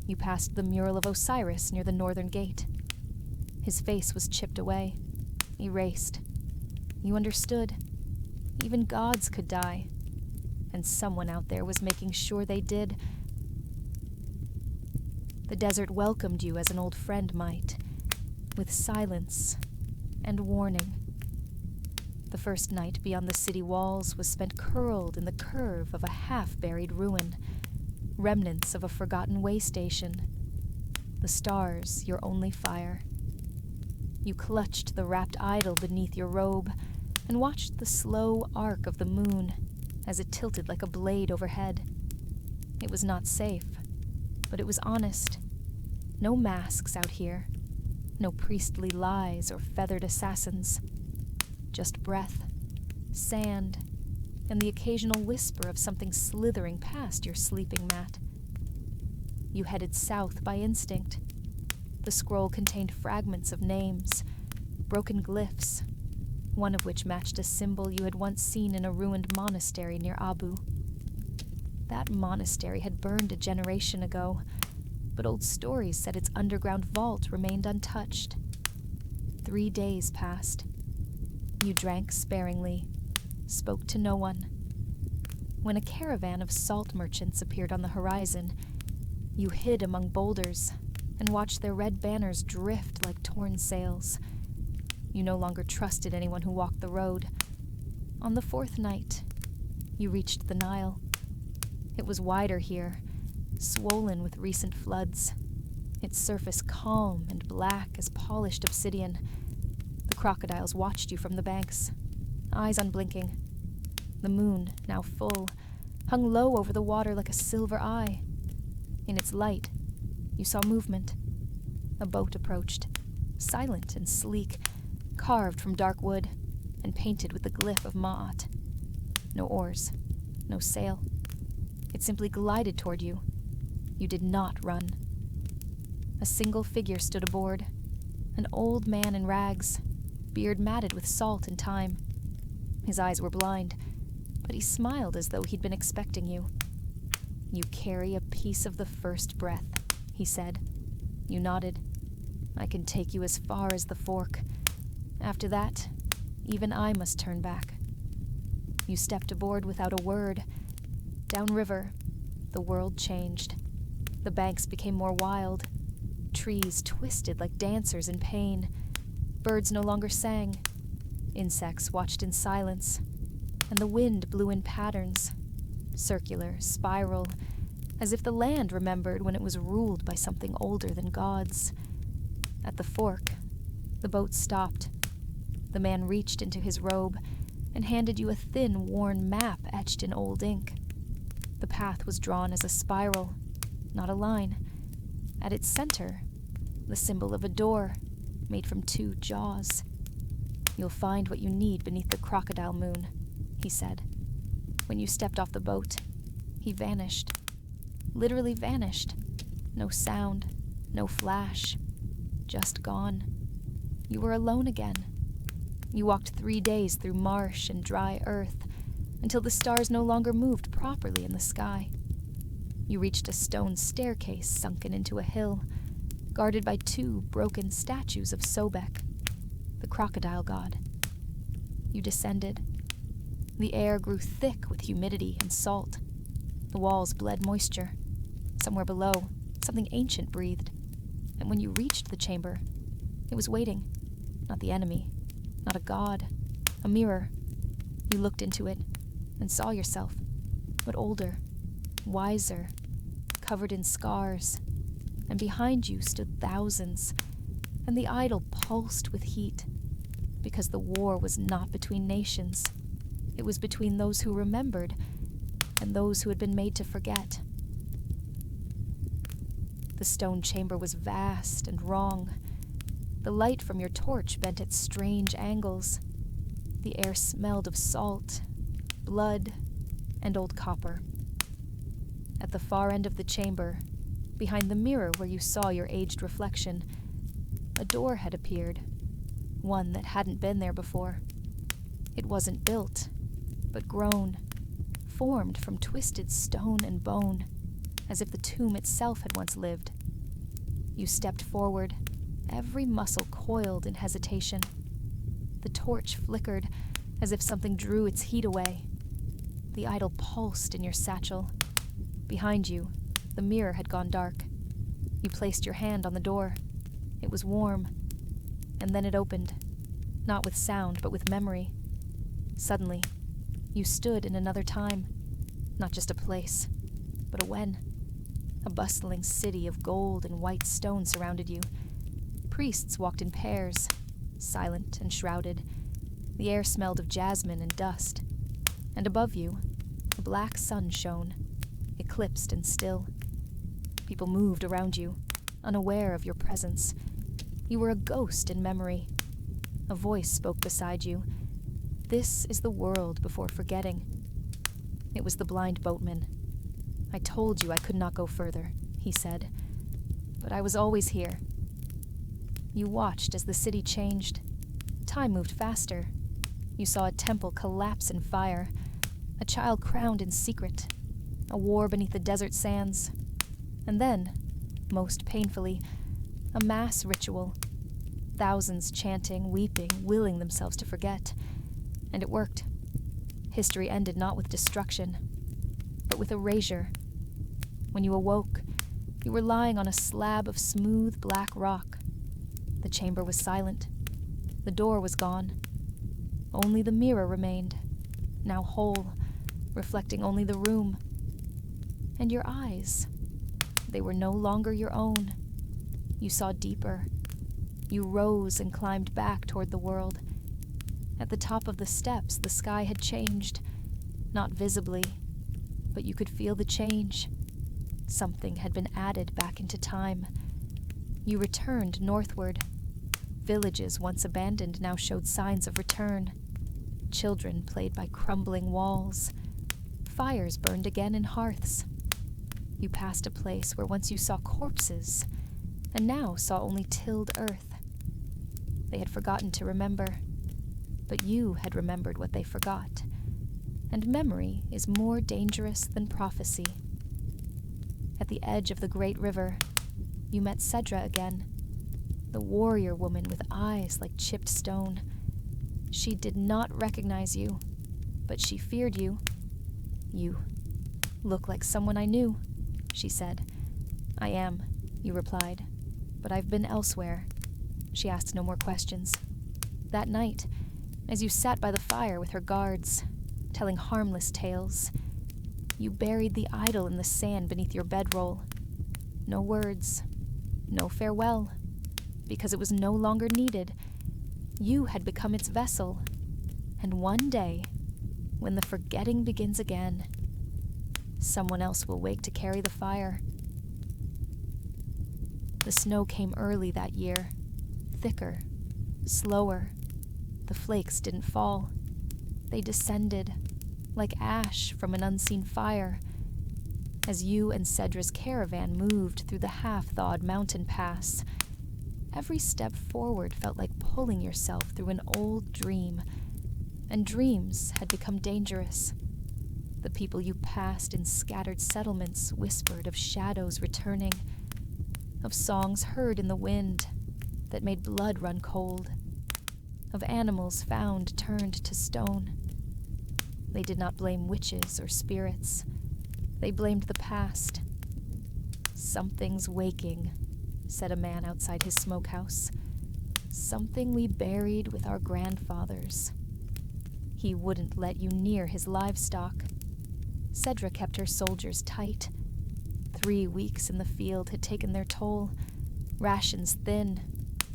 you passed the mural of Osiris near the northern gate. His face was chipped away, erased. You understood. Even gods could die, and someone out there was making sure they did. The desert welcomed you as an old friend might, with silence and warning. The first night beyond the city walls was spent curled in the curve of a half-buried ruin. remnants of a forgotten way station. The stars, your only fire. You clutched the wrapped idol beneath your robe and watched the slow arc of the moon as it tilted like a blade overhead. It was not safe, but it was honest. No masks out here. No priestly lies or feathered assassins. Just breath, sand, and the occasional whisper of something slithering past your sleeping mat. You headed south by instinct. The scroll contained fragments of names, broken glyphs, one of which matched a symbol you had once seen in a ruined monastery near Abu. That monastery had burned a generation ago, but old stories said its underground vault remained untouched. 3 days passed. You drank sparingly, spoke to no one. When a caravan of salt merchants appeared on the horizon, you hid among boulders and watched their red banners drift like torn sails. You no longer trusted anyone who walked the road. On the 4th night, you reached the Nile. It was wider here, swollen with recent floods, its surface calm and black as polished obsidian. The crocodiles watched you from the banks, eyes unblinking. The moon, now full, hung low over the water like a silver eye. In its light, you saw movement. A boat approached, silent and sleek, carved from dark wood and painted with the glyph of Ma'at. No oars, no sail. It simply glided toward you. You did not run. A single figure stood aboard, an old man in rags, beard matted with salt and time. His eyes were blind, but he smiled as though he'd been expecting you. "You carry a piece of the first breath," he said. You nodded. "I can take you as far as the fork. After that, even I must turn back." You stepped aboard without a word. Downriver, the world changed. The banks became more wild. Trees twisted like dancers in pain. Birds no longer sang. Insects watched in silence. And the wind blew in patterns, circular, spiral, as if the land remembered when it was ruled by something older than gods. At the fork, the boat stopped. The man reached into his robe and handed you a thin, worn map etched in old ink. The path was drawn as a spiral, not a line. At its center, the symbol of a door made from 2 jaws. "You'll find what you need beneath the crocodile moon," he said. When you stepped off the boat, he vanished. Literally vanished. No sound, no flash. Just gone. You were alone again. You walked 3 days through marsh and dry earth, until the stars no longer moved properly in the sky. You reached a stone staircase sunken into a hill, guarded by 2 broken statues of Sobek, the crocodile god. You descended. The air grew thick with humidity and salt. The walls bled moisture. Somewhere below, something ancient breathed. And when you reached the chamber, it was waiting. Not the enemy, not a god, a mirror. You looked into it and saw yourself, but older, wiser, covered in scars. And behind you stood thousands, and the idol pulsed with heat, because the war was not between nations. It was between those who remembered and those who had been made to forget. The stone chamber was vast and wrong. The light from your torch bent at strange angles. The air smelled of salt, blood, and old copper. At the far end of the chamber, behind the mirror where you saw your aged reflection, a door had appeared, one that hadn't been there before. It wasn't built, but grown, formed from twisted stone and bone, as if the tomb itself had once lived. You stepped forward, every muscle coiled in hesitation. The torch flickered, as if something drew its heat away. The idol pulsed in your satchel. Behind you, the mirror had gone dark. You placed your hand on the door. It was warm, and then it opened, not with sound, but with memory. Suddenly, you stood in another time, not just a place, but a when. A bustling city of gold and white stone surrounded you. Priests walked in pairs, silent and shrouded. The air smelled of jasmine and dust. And above you, a black sun shone, eclipsed and still. People moved around you, unaware of your presence. You were a ghost in memory. A voice spoke beside you. This is the world before forgetting. It was the blind boatman. I told you I could not go further, he said. But I was always here. You watched as the city changed. Time moved faster. You saw a temple collapse in fire, a child crowned in secret, a war beneath the desert sands, and then, most painfully, a mass ritual. Thousands chanting, weeping, willing themselves to forget. And it worked. History ended not with destruction, but with erasure. When you awoke, you were lying on a slab of smooth black rock. The chamber was silent. The door was gone. Only the mirror remained, now whole, reflecting only the room. And your eyes, they were no longer your own. You saw deeper. You rose and climbed back toward the world. At the top of the steps, the sky had changed, not visibly, but you could feel the change. Something had been added back into time. You returned northward. Villages once abandoned now showed signs of return. Children played by crumbling walls. Fires burned again in hearths. You passed a place where once you saw corpses, and now saw only tilled earth. They had forgotten to remember, but you had remembered what they forgot. And memory is more dangerous than prophecy. At the edge of the great river, you met Cedra again, the warrior woman with eyes like chipped stone. She did not recognize you, but she feared you. You look like someone I knew, she said. I am, you replied, but I've been elsewhere. She asked no more questions. That night, as you sat by the fire with her guards, telling harmless tales, you buried the idol in the sand beneath your bedroll. No words, no farewell, because it was no longer needed. You had become its vessel, and one day, when the forgetting begins again, someone else will wake to carry the fire. The snow came early that year, thicker, slower. The flakes didn't fall. They descended, like ash from an unseen fire. As you and Cedra's caravan moved through the half-thawed mountain pass, every step forward felt like pulling yourself through an old dream, and dreams had become dangerous. The people you passed in scattered settlements whispered of shadows returning, of songs heard in the wind that made blood run cold, of animals found turned to stone. They did not blame witches or spirits. They blamed the past. Something's waking, said a man outside his smokehouse. Something we buried with our grandfathers. He wouldn't let you near his livestock. Cedra kept her soldiers tight. 3 weeks in the field had taken their toll. Rations thin,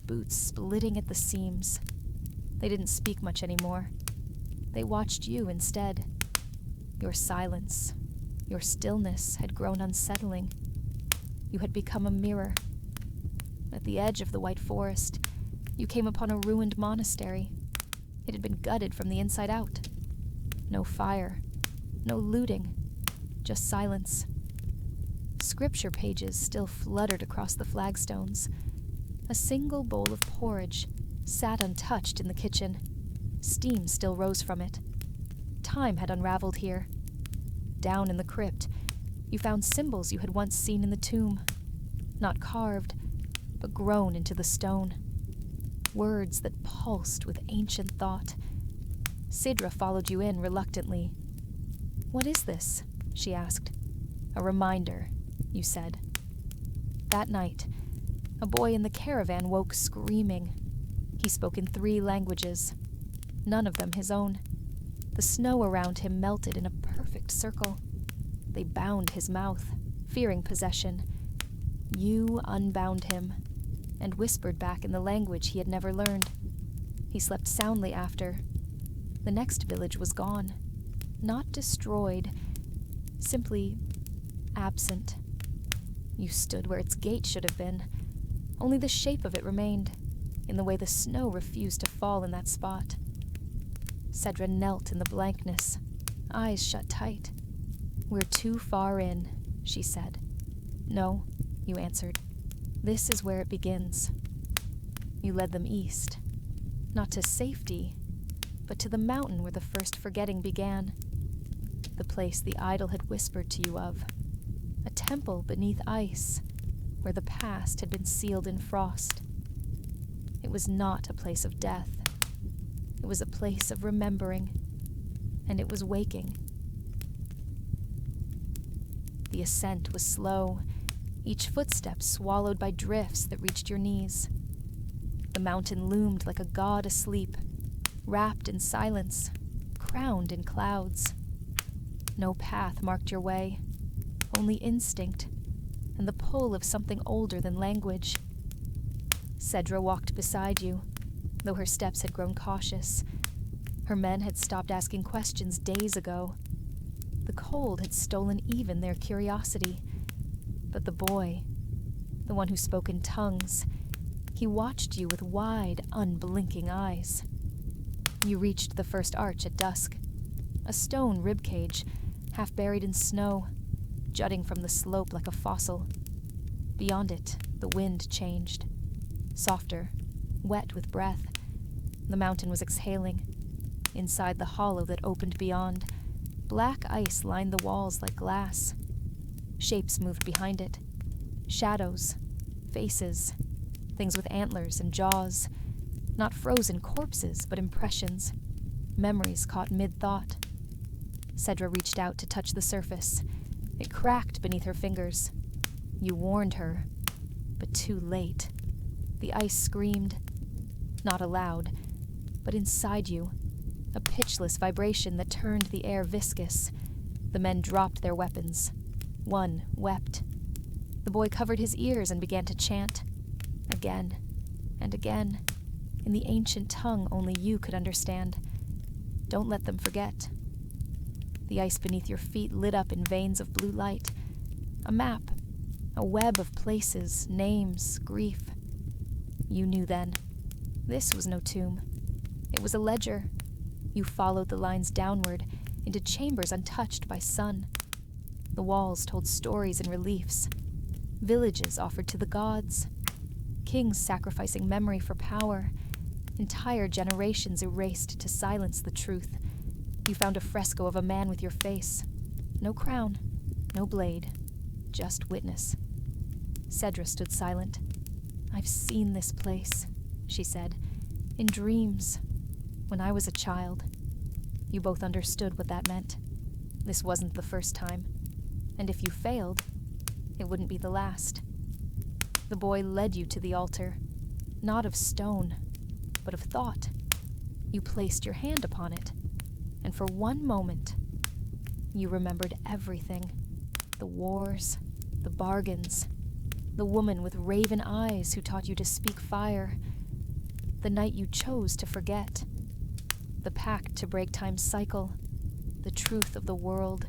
boots splitting at the seams. They didn't speak much anymore. They watched you instead. Your silence, your stillness had grown unsettling. You had become a mirror. At the edge of the white forest, you came upon a ruined monastery. It had been gutted from the inside out. No fire, no looting, just silence. Scripture pages still fluttered across the flagstones. A single bowl of porridge sat untouched in the kitchen. Steam still rose from it. Time had unraveled here. Down in the crypt, you found symbols you had once seen in the tomb. Not carved, but grown into the stone. Words that pulsed with ancient thought. Cedra followed you in reluctantly. "What is this?" she asked. "A reminder," you said. That night, a boy in the caravan woke screaming. He spoke in 3 languages, none of them his own. The snow around him melted in a perfect circle. They bound his mouth. Fearing possession, you unbound him and whispered back in the language he had never learned. He slept soundly after. The next village was gone. Not destroyed, simply absent. You stood where its gate should have been. Only the shape of it remained, in the way the snow refused to fall in that spot. Cedra knelt in the blankness, eyes shut tight. "We're too far in," she said. "No," you answered. "This is where it begins." You led them east, not to safety, but to the mountain where the first forgetting began. The place the idol had whispered to you of. A temple beneath ice, where the past had been sealed in frost. It was not a place of death. It was a place of remembering, and it was waking. The ascent was slow, each footstep swallowed by drifts that reached your knees. The mountain loomed like a god asleep, wrapped in silence, crowned in clouds. No path marked your way, only instinct and the pull of something older than language. Cedra walked beside you, though her steps had grown cautious. Her men had stopped asking questions days ago. The cold had stolen even their curiosity. But the boy, the one who spoke in tongues, he watched you with wide, unblinking eyes. You reached the first arch at dusk, a stone ribcage, half buried in snow, jutting from the slope like a fossil. Beyond it, the wind changed. Softer, wet with breath. The mountain was exhaling. Inside the hollow that opened beyond, black ice lined the walls like glass. Shapes moved behind it. Shadows, faces, things with antlers and jaws. Not frozen corpses, but impressions. Memories caught mid-thought. Cedra reached out to touch the surface. It cracked beneath her fingers. You warned her, but too late. The ice screamed, not aloud, but inside you, a pitchless vibration that turned the air viscous. The men dropped their weapons. One wept. The boy covered his ears and began to chant, again and again, in the ancient tongue only you could understand. Don't let them forget. The ice beneath your feet lit up in veins of blue light. A map, a web of places, names, grief. You knew then. This was no tomb. It was a ledger. You followed the lines downward, into chambers untouched by sun. The walls told stories and reliefs. Villages offered to the gods. Kings sacrificing memory for power. Entire generations erased to silence the truth. You found a fresco of a man with your face. No crown, no blade, just witness. Cedra stood silent. "I've seen this place," she said, "in dreams, when I was a child." You both understood what that meant. This wasn't the first time, and if you failed, it wouldn't be the last. The boy led you to the altar, not of stone, but of thought. You placed your hand upon it, and for one moment, you remembered everything. The wars, the bargains, the woman with raven eyes who taught you to speak fire, the night you chose to forget, the pact to break time's cycle, the truth of the world,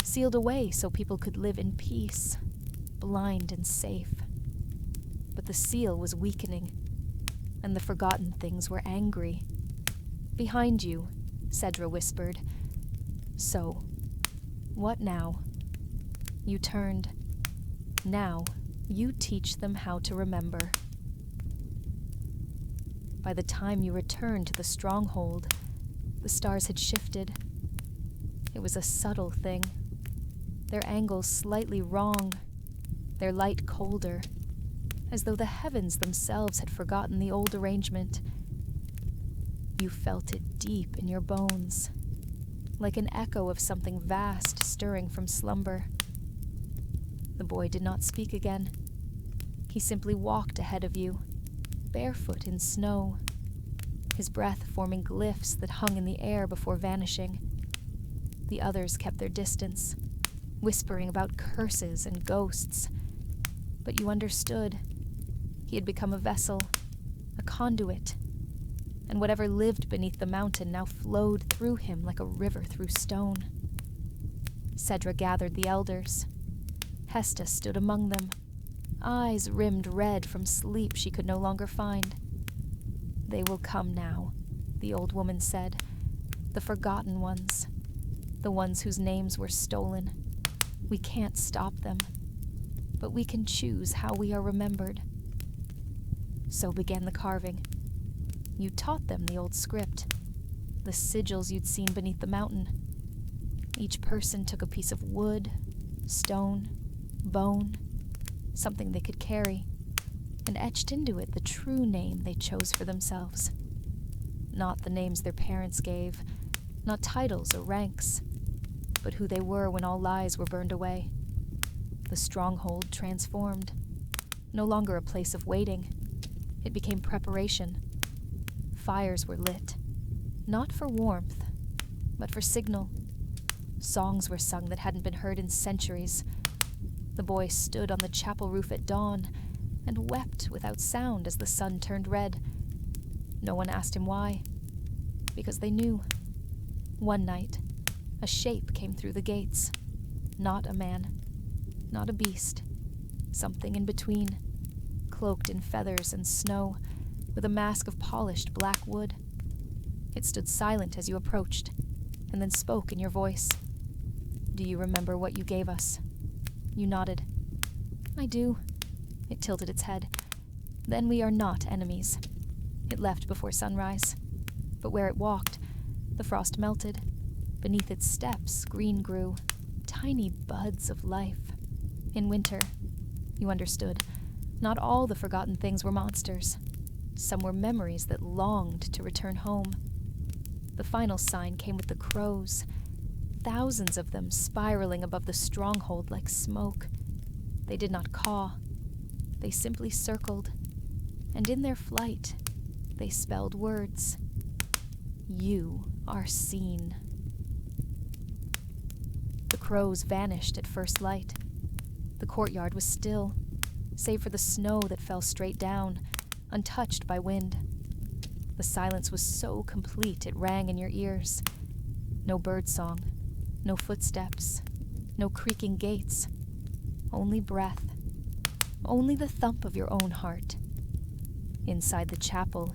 sealed away so people could live in peace, blind and safe. But the seal was weakening, and the forgotten things were angry. "Behind you," Cedra whispered. "So, what now?" You turned. "Now, you teach them how to remember." By the time you returned to the stronghold, the stars had shifted. It was a subtle thing. Their angles slightly wrong, their light colder, as though the heavens themselves had forgotten the old arrangement. You felt it deep in your bones, like an echo of something vast stirring from slumber. The boy did not speak again. He simply walked ahead of you, barefoot in snow, his breath forming glyphs that hung in the air before vanishing. The others kept their distance, whispering about curses and ghosts. But you understood. He had become a vessel, a conduit, and whatever lived beneath the mountain now flowed through him like a river through stone. Cedra gathered the elders. Hesta stood among them, eyes rimmed red from sleep she could no longer find. "They will come now," the old woman said. "The forgotten ones. The ones whose names were stolen. We can't stop them, but we can choose how we are remembered." So began the carving. You taught them the old script, the sigils you'd seen beneath the mountain. Each person took a piece of wood, stone, bone, something they could carry, and etched into it the true name they chose for themselves. Not the names their parents gave, not titles or ranks, but who they were when all lies were burned away. The stronghold transformed. No longer a place of waiting. It became preparation. Fires were lit, not for warmth, but for signal. Songs were sung that hadn't been heard in centuries. The boy stood on the chapel roof at dawn and wept without sound as the sun turned red. No one asked him why, because they knew. One night, a shape came through the gates. Not a man, not a beast, something in between, cloaked in feathers and snow, with a mask of polished black wood. It stood silent as you approached, and then spoke in your voice. "Do you remember what you gave us?" You nodded. "I do." It tilted its head. "Then we are not enemies." It left before sunrise, but where it walked, the frost melted. Beneath its steps, green grew, tiny buds of life. In winter, you understood, not all the forgotten things were monsters. Some were memories that longed to return home. The final sign came with the crows, thousands of them spiraling above the stronghold like smoke. They did not caw. They simply circled, and in their flight, they spelled words. You are seen. The crows vanished at first light. The courtyard was still, save for the snow that fell straight down, untouched by wind. The silence was so complete it rang in your ears. No birdsong, no footsteps, no creaking gates. Only breath. Only the thump of your own heart. Inside the chapel,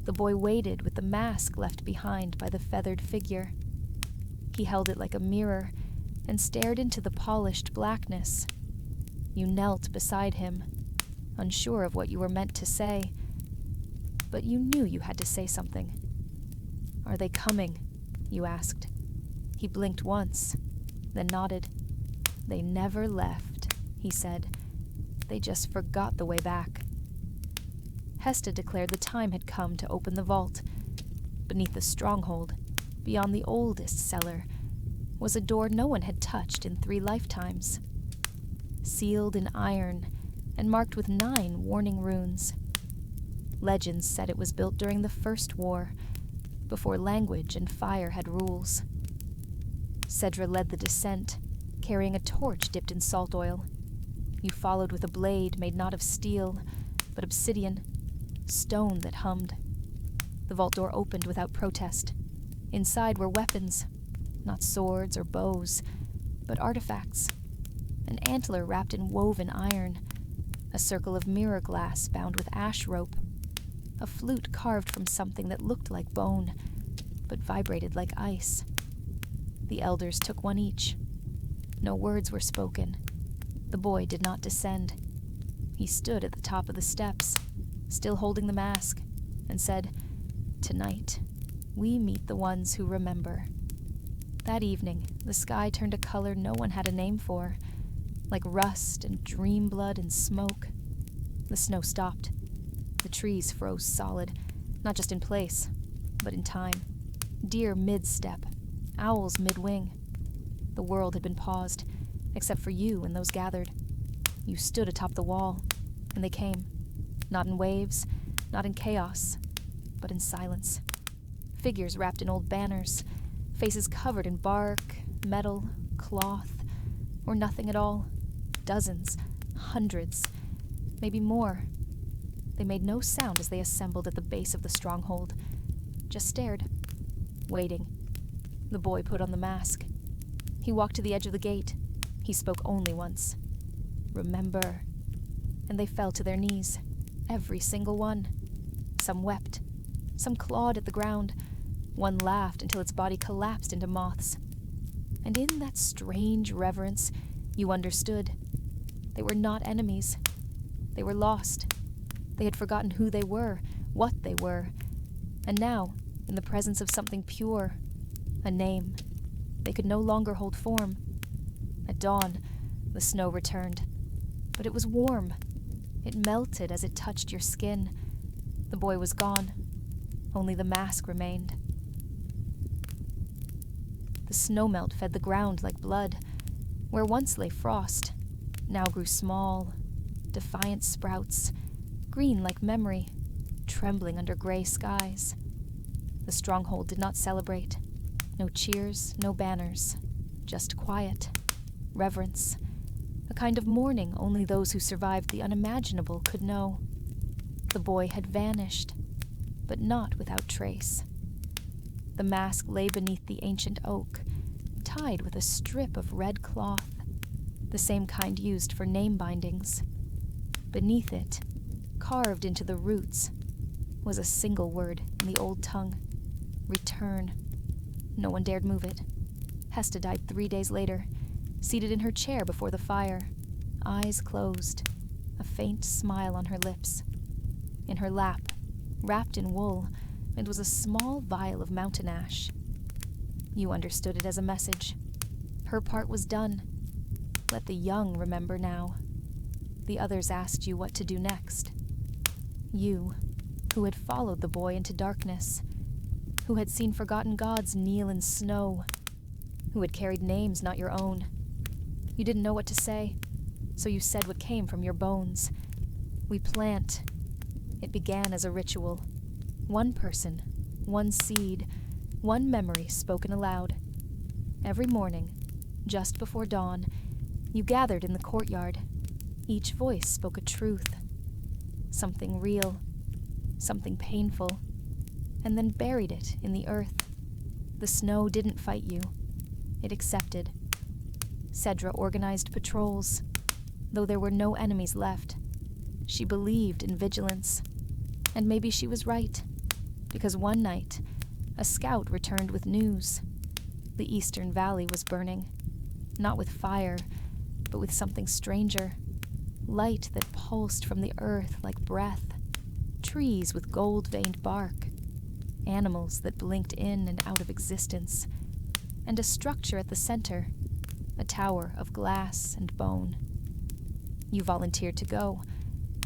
the boy waited with the mask left behind by the feathered figure. He held it like a mirror and stared into the polished blackness. You knelt beside him, unsure of what you were meant to say, but you knew you had to say something. "Are they coming?" you asked. He blinked once, then nodded. "They never left," he said. "They just forgot the way back." Hesta declared the time had come to open the vault. Beneath the stronghold, beyond the oldest cellar, was a door no one had touched in 3 lifetimes. Sealed in iron and marked with 9 warning runes. Legends said it was built during the First War, before language and fire had rules. Cedra led the descent, carrying a torch dipped in salt oil. You followed with a blade made not of steel, but obsidian, stone that hummed. The vault door opened without protest. Inside were weapons, not swords or bows, but artifacts. An antler wrapped in woven iron, a circle of mirror glass bound with ash rope, a flute carved from something that looked like bone, but vibrated like ice. The elders took one each. No words were spoken. The boy did not descend. He stood at the top of the steps, still holding the mask, and said, "Tonight, we meet the ones who remember." That evening, the sky turned a color no one had a name for, like rust and dream blood and smoke. The snow stopped. The trees froze solid, not just in place, but in time. Deer mid-step, owls mid-wing. The world had been paused, except for you and those gathered. You stood atop the wall, and they came. Not in waves, not in chaos, but in silence. Figures wrapped in old banners, faces covered in bark, metal, cloth, Or nothing at all. Dozens, hundreds, maybe more. They made no sound as they assembled at the base of the stronghold. Just stared, waiting. The boy put on the mask. He walked to the edge of the gate. He spoke only once. "Remember." And they fell to their knees, every single one. Some wept. Some clawed at the ground. One laughed until its body collapsed into moths. And in that strange reverence, you understood. They were not enemies. They were lost. They had forgotten who they were, what they were. And now, in the presence of something pure, a name, they could no longer hold form. At dawn, the snow returned. But it was warm. It melted as it touched your skin. The boy was gone. Only the mask remained. The snowmelt fed the ground like blood. Where once lay frost, now grew small, defiant sprouts, green like memory, trembling under gray skies. The stronghold did not celebrate. No cheers, no banners, just quiet, reverence, a kind of mourning only those who survived the unimaginable could know. The boy had vanished, but not without trace. The mask lay beneath the ancient oak, tied with a strip of red cloth, the same kind used for name bindings. Beneath it, carved into the roots, was a single word in the old tongue: return. No one dared move it. Hesta died 3 days later, seated in her chair before the fire, eyes closed, a faint smile on her lips. In her lap, wrapped in wool, it was a small vial of mountain ash. You understood it as a message. Her part was done. Let the young remember now. The others asked you what to do next. You, who had followed the boy into darkness, who had seen forgotten gods kneel in snow, who had carried names not your own. You didn't know what to say, so you said what came from your bones. We plant. It began as a ritual. One person, one seed, one memory spoken aloud. Every morning, just before dawn, you gathered in the courtyard. Each voice spoke a truth. Something real, something painful, and then buried it in the earth. The snow didn't fight you. It accepted. Cedra organized patrols, though there were no enemies left. She believed in vigilance. And maybe she was right, because one night, a scout returned with news. The eastern valley was burning, not with fire, but with something stranger. Light that pulsed from the earth like breath. Trees with gold-veined bark. Animals that blinked in and out of existence. And a structure at the center, a tower of glass and bone. You volunteered to go,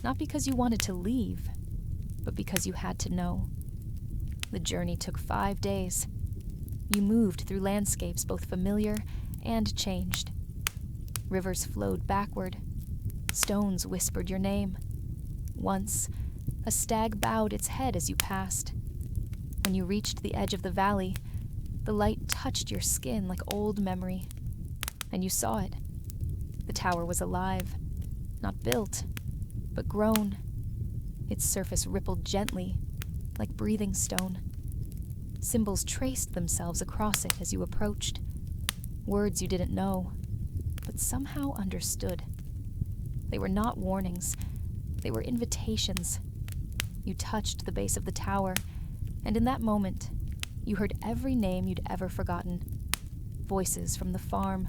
not because you wanted to leave, but because you had to know. The journey took 5 days. You moved through landscapes both familiar and changed. Rivers flowed backward. Stones whispered your name. Once, a stag bowed its head as you passed. When you reached the edge of the valley, the light touched your skin like old memory. And you saw it. The tower was alive, not built, but grown. Its surface rippled gently, like breathing stone. Symbols traced themselves across it as you approached. Words you didn't know, but somehow understood. They were not warnings. They were invitations. You touched the base of the tower, and in that moment, you heard every name you'd ever forgotten. Voices from the farm,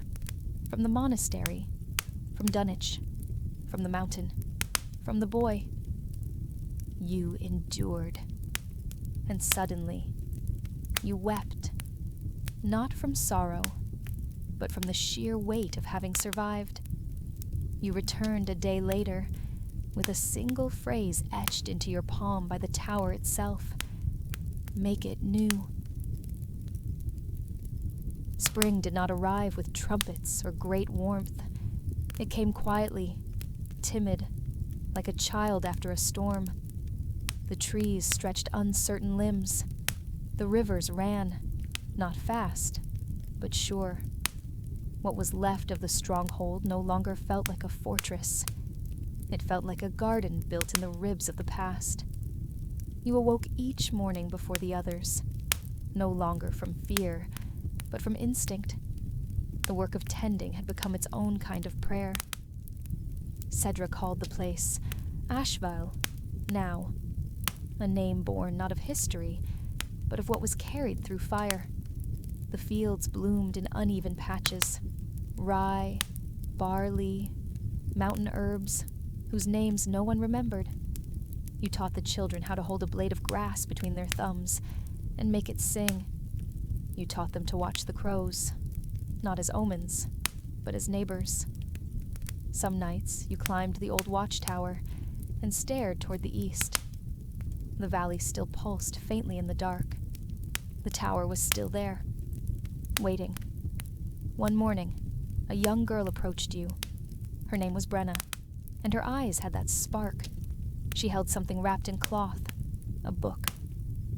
from the monastery, from Dunwich, from the mountain, from the boy. You endured. And suddenly, you wept. Not from sorrow, but from the sheer weight of having survived. You returned a day later, with a single phrase etched into your palm by the tower itself. Make it new. Spring did not arrive with trumpets or great warmth. It came quietly, timid, like a child after a storm. The trees stretched uncertain limbs. The rivers ran, not fast, but sure. What was left of the stronghold no longer felt like a fortress. It felt like a garden built in the ribs of the past. You awoke each morning before the others, no longer from fear, but from instinct. The work of tending had become its own kind of prayer. Cedra called the place Ashvale, now, a name born not of history, but of what was carried through fire. The fields bloomed in uneven patches, rye, barley, mountain herbs, whose names no one remembered. You taught the children how to hold a blade of grass between their thumbs and make it sing. You taught them to watch the crows, not as omens, but as neighbors. Some nights you climbed the old watchtower and stared toward the east. The valley still pulsed faintly in the dark. The tower was still there, waiting. One morning, a young girl approached you. Her name was Brenna, and her eyes had that spark. She held something wrapped in cloth, a book.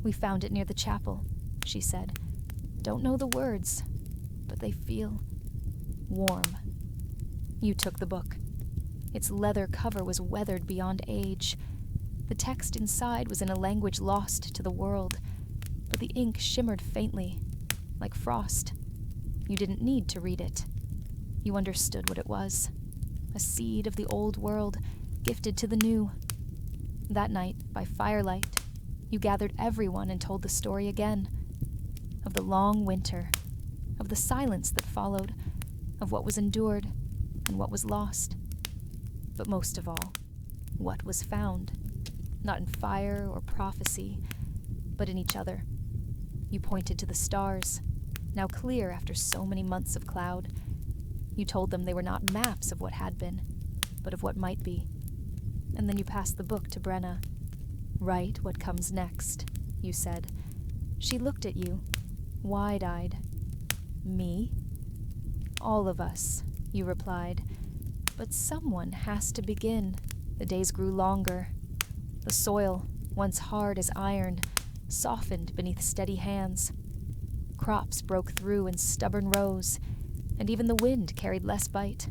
"We found it near the chapel," she said. "Don't know the words, but they feel warm." You took the book. Its leather cover was weathered beyond age. The text inside was in a language lost to the world, but the ink shimmered faintly, like frost. You didn't need to read it. You understood what it was. A seed of the old world, gifted to the new. That night, by firelight, you gathered everyone and told the story again. Of the long winter, of the silence that followed, of what was endured and what was lost. But most of all, what was found. Not in fire or prophecy, but in each other. You pointed to the stars, now clear after so many months of cloud. You told them they were not maps of what had been, but of what might be. And then you passed the book to Brenna. "Write what comes next," you said. She looked at you, wide-eyed. "Me?" "All of us," you replied. "But someone has to begin." The days grew longer. The soil, once hard as iron, softened beneath steady hands. Crops broke through in stubborn rows, and even the wind carried less bite.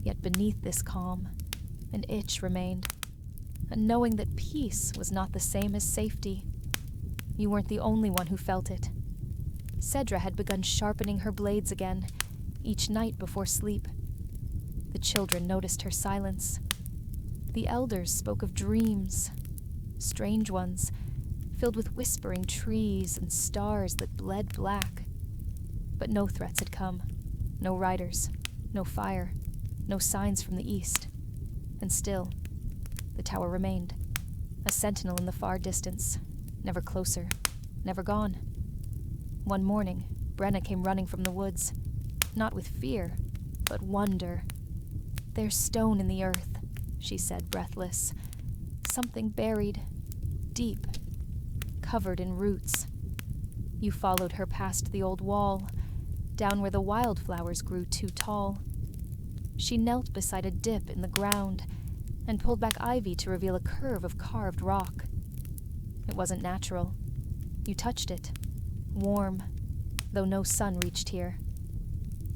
Yet beneath this calm, an itch remained, a knowing that peace was not the same as safety. You weren't the only one who felt it. Cedra had begun sharpening her blades again, each night before sleep. The children noticed her silence. The elders spoke of dreams, strange ones, filled with whispering trees and stars that bled black. But no threats had come, no riders, no fire, no signs from the east. And still, the tower remained, a sentinel in the far distance, never closer, never gone. One morning, Brenna came running from the woods, not with fear, but wonder. "There's stone in the earth," she said, breathless. "Something buried, deep, covered in roots." You followed her past the old wall, down where the wildflowers grew too tall. She knelt beside a dip in the ground and pulled back ivy to reveal a curve of carved rock. It wasn't natural. You touched it, warm, though no sun reached here.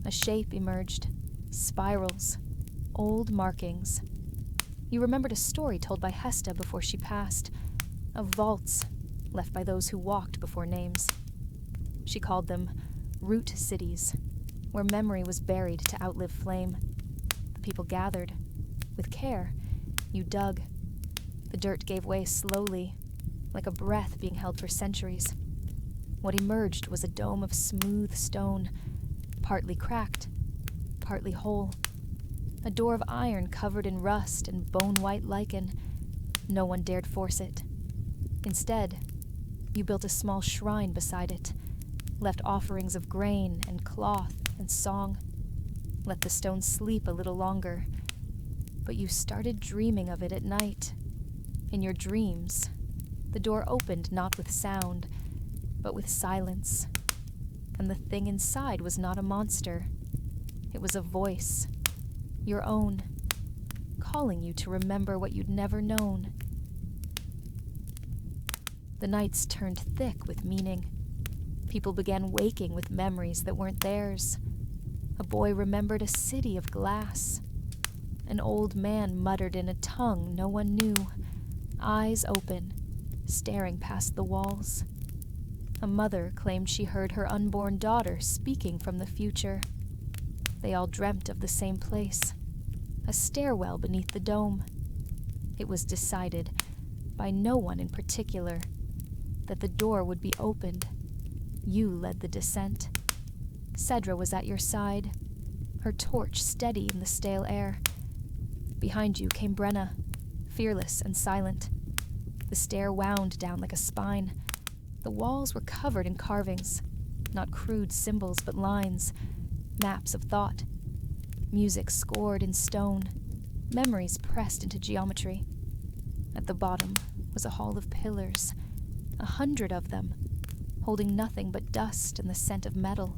A shape emerged, spirals, old markings. You remembered a story told by Hesta before she passed, of vaults left by those who walked before names. She called them root cities, where memory was buried to outlive flame. The people gathered. With care, you dug. The dirt gave way slowly, like a breath being held for centuries. What emerged was a dome of smooth stone, partly cracked, partly whole. A door of iron covered in rust and bone-white lichen. No one dared force it. Instead, you built a small shrine beside it, left offerings of grain and cloth and song. Let the stone sleep a little longer. But you started dreaming of it at night. In your dreams, the door opened not with sound, but with silence. And the thing inside was not a monster. It was a voice, your own, calling you to remember what you'd never known. The nights turned thick with meaning. People began waking with memories that weren't theirs. A boy remembered a city of glass. An old man muttered in a tongue no one knew, eyes open, staring past the walls. A mother claimed she heard her unborn daughter speaking from the future. They all dreamt of the same place, a stairwell beneath the dome. It was decided, by no one in particular, that the door would be opened. You led the descent. Cedra was at your side, her torch steady in the stale air. Behind you came Brenna, fearless and silent. The stair wound down like a spine. The walls were covered in carvings, not crude symbols but lines, maps of thought. Music scored in stone, memories pressed into geometry. At the bottom was a hall of pillars, 100 of them, holding nothing but dust and the scent of metal.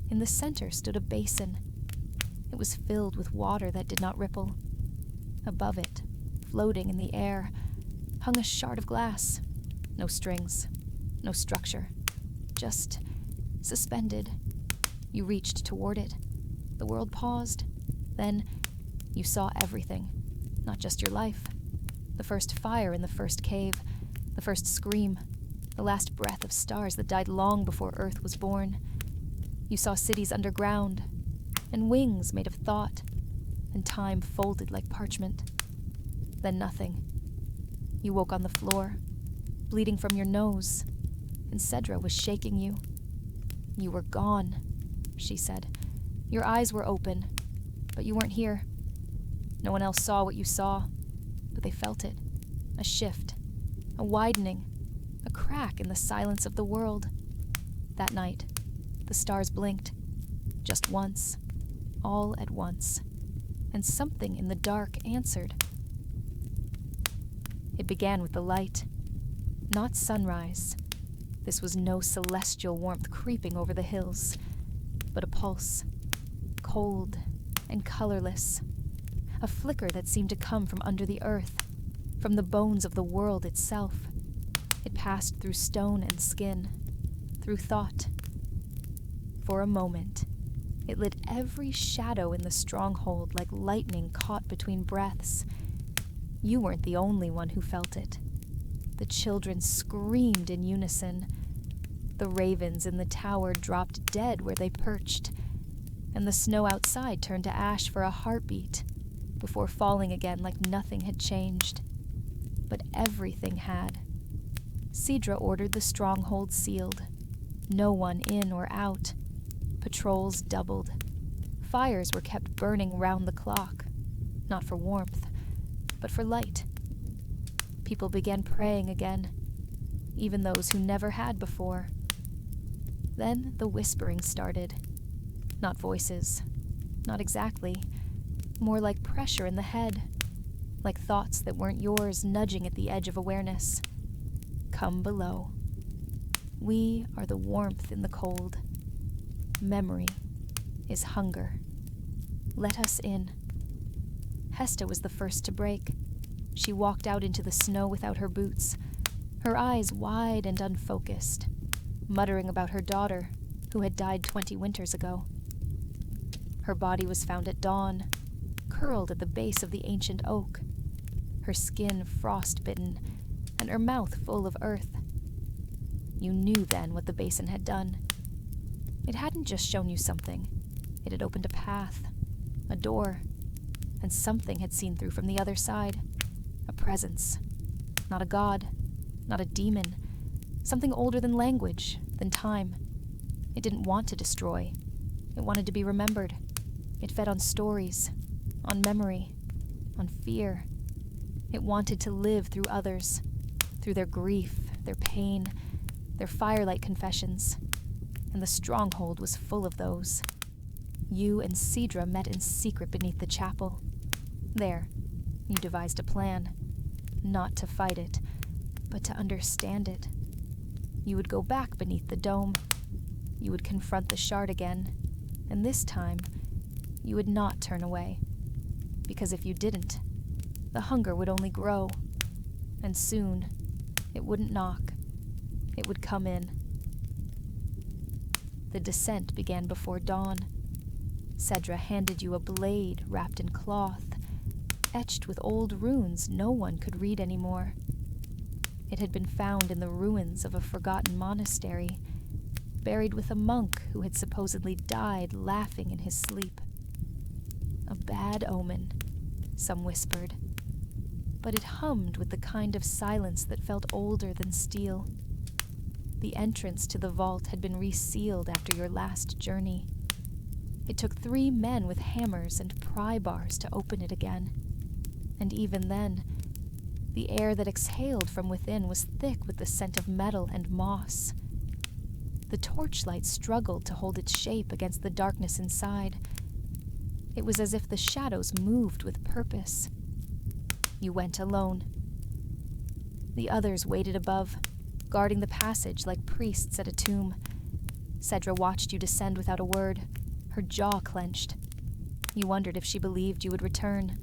In the center stood a basin. It was filled with water that did not ripple. Above it, floating in the air, hung a shard of glass. No strings, no structure, just suspended. You reached toward it. The world paused. Then you saw everything, not just your life. The first fire in the first cave, the first scream, the last breath of stars that died long before Earth was born. You saw cities underground, and wings made of thought, and time folded like parchment. Then nothing. You woke on the floor, bleeding from your nose, and Cedra was shaking you. You were gone, she said. Your eyes were open, but you weren't here. No one else saw what you saw, but they felt it. A shift, a widening, a crack in the silence of the world. That night, the stars blinked, just once, all at once, and something in the dark answered. It began with the light, not sunrise. This was no celestial warmth creeping over the hills, but a pulse, cold and colorless, a flicker that seemed to come from under the earth, from the bones of the world itself. It passed through stone and skin, through thought. For a moment, it lit every shadow in the stronghold like lightning caught between breaths. You weren't the only one who felt it. The children screamed in unison. The ravens in the tower dropped dead where they perched, and the snow outside turned to ash for a heartbeat before falling again like nothing had changed. But everything had. Cedra ordered the stronghold sealed. No one in or out. Patrols doubled. Fires were kept burning round the clock, not for warmth, but for light. People began praying again, even those who never had before. Then the whispering started. Not voices, not exactly, more like pressure in the head, like thoughts that weren't yours nudging at the edge of awareness. Come below. We are the warmth in the cold. Memory is hunger. Let us in. Hesta was the first to break. She walked out into the snow without her boots, her eyes wide and unfocused, muttering about her daughter, who had died 20 winters ago. Her body was found at dawn, curled at the base of the ancient oak, her skin frost-bitten, and her mouth full of earth. You knew then what the basin had done. It hadn't just shown you something. It had opened a path, a door, and something had seen through from the other side. A presence. Not a god, not a demon. Something older than language, than time. It didn't want to destroy. It wanted to be remembered. It fed on stories, on memory, on fear. It wanted to live through others, through their grief, their pain, their firelight confessions. And the stronghold was full of those. You and Cedra met in secret beneath the chapel. There, you devised a plan. Not to fight it, but to understand it. You would go back beneath the dome. You would confront the shard again, and this time, you would not turn away. Because if you didn't, the hunger would only grow. And soon, it wouldn't knock. It would come in. The descent began before dawn. Cedra handed you a blade wrapped in cloth, etched with old runes no one could read anymore. It had been found in the ruins of a forgotten monastery, buried with a monk who had supposedly died laughing in his sleep. A bad omen, some whispered, but it hummed with the kind of silence that felt older than steel. The entrance to the vault had been resealed after your last journey. It took 3 men with hammers and pry bars to open it again. And even then, the air that exhaled from within was thick with the scent of metal and moss. The torchlight struggled to hold its shape against the darkness inside. It was as if the shadows moved with purpose. You went alone. The others waited above, guarding the passage like priests at a tomb. Cedra watched you descend without a word, her jaw clenched. You wondered if she believed you would return.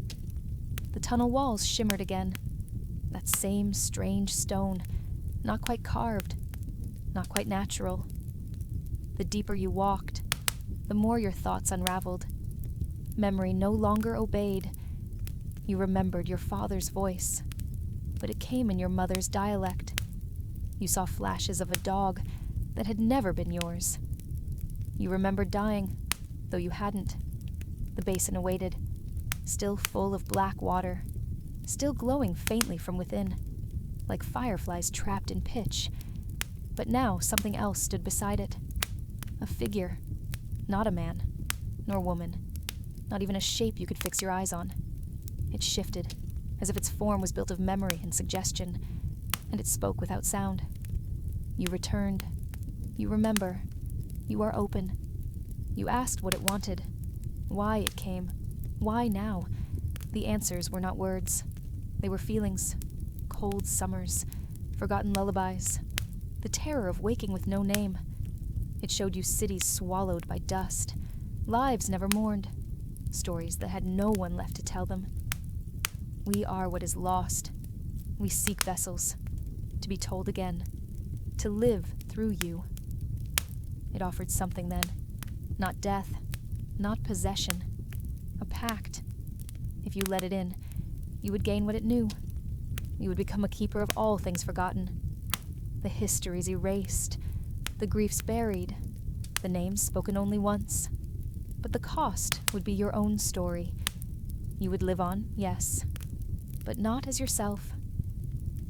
The tunnel walls shimmered again. That same strange stone, not quite carved, not quite natural. The deeper you walked, the more your thoughts unraveled. Memory no longer obeyed. You remembered your father's voice, but it came in your mother's dialect. You saw flashes of a dog that had never been yours. You remembered dying, though you hadn't. The basin awaited, still full of black water, still glowing faintly from within, like fireflies trapped in pitch. But now something else stood beside it. A figure, not a man, nor woman, not even a shape you could fix your eyes on. It shifted, as if its form was built of memory and suggestion, and it spoke without sound. You returned. You remember. You are open. You asked what it wanted, why it came, why now. The answers were not words. They were feelings, cold summers, forgotten lullabies, the terror of waking with no name. It showed you cities swallowed by dust, lives never mourned, stories that had no one left to tell them. We are what is lost. We seek vessels, to be told again, to live through you. It offered something then, not death, not possession, a pact. If you let it in, you would gain what it knew. You would become a keeper of all things forgotten. The histories erased, the griefs buried, the names spoken only once. But the cost would be your own story. You would live on, yes, but not as yourself.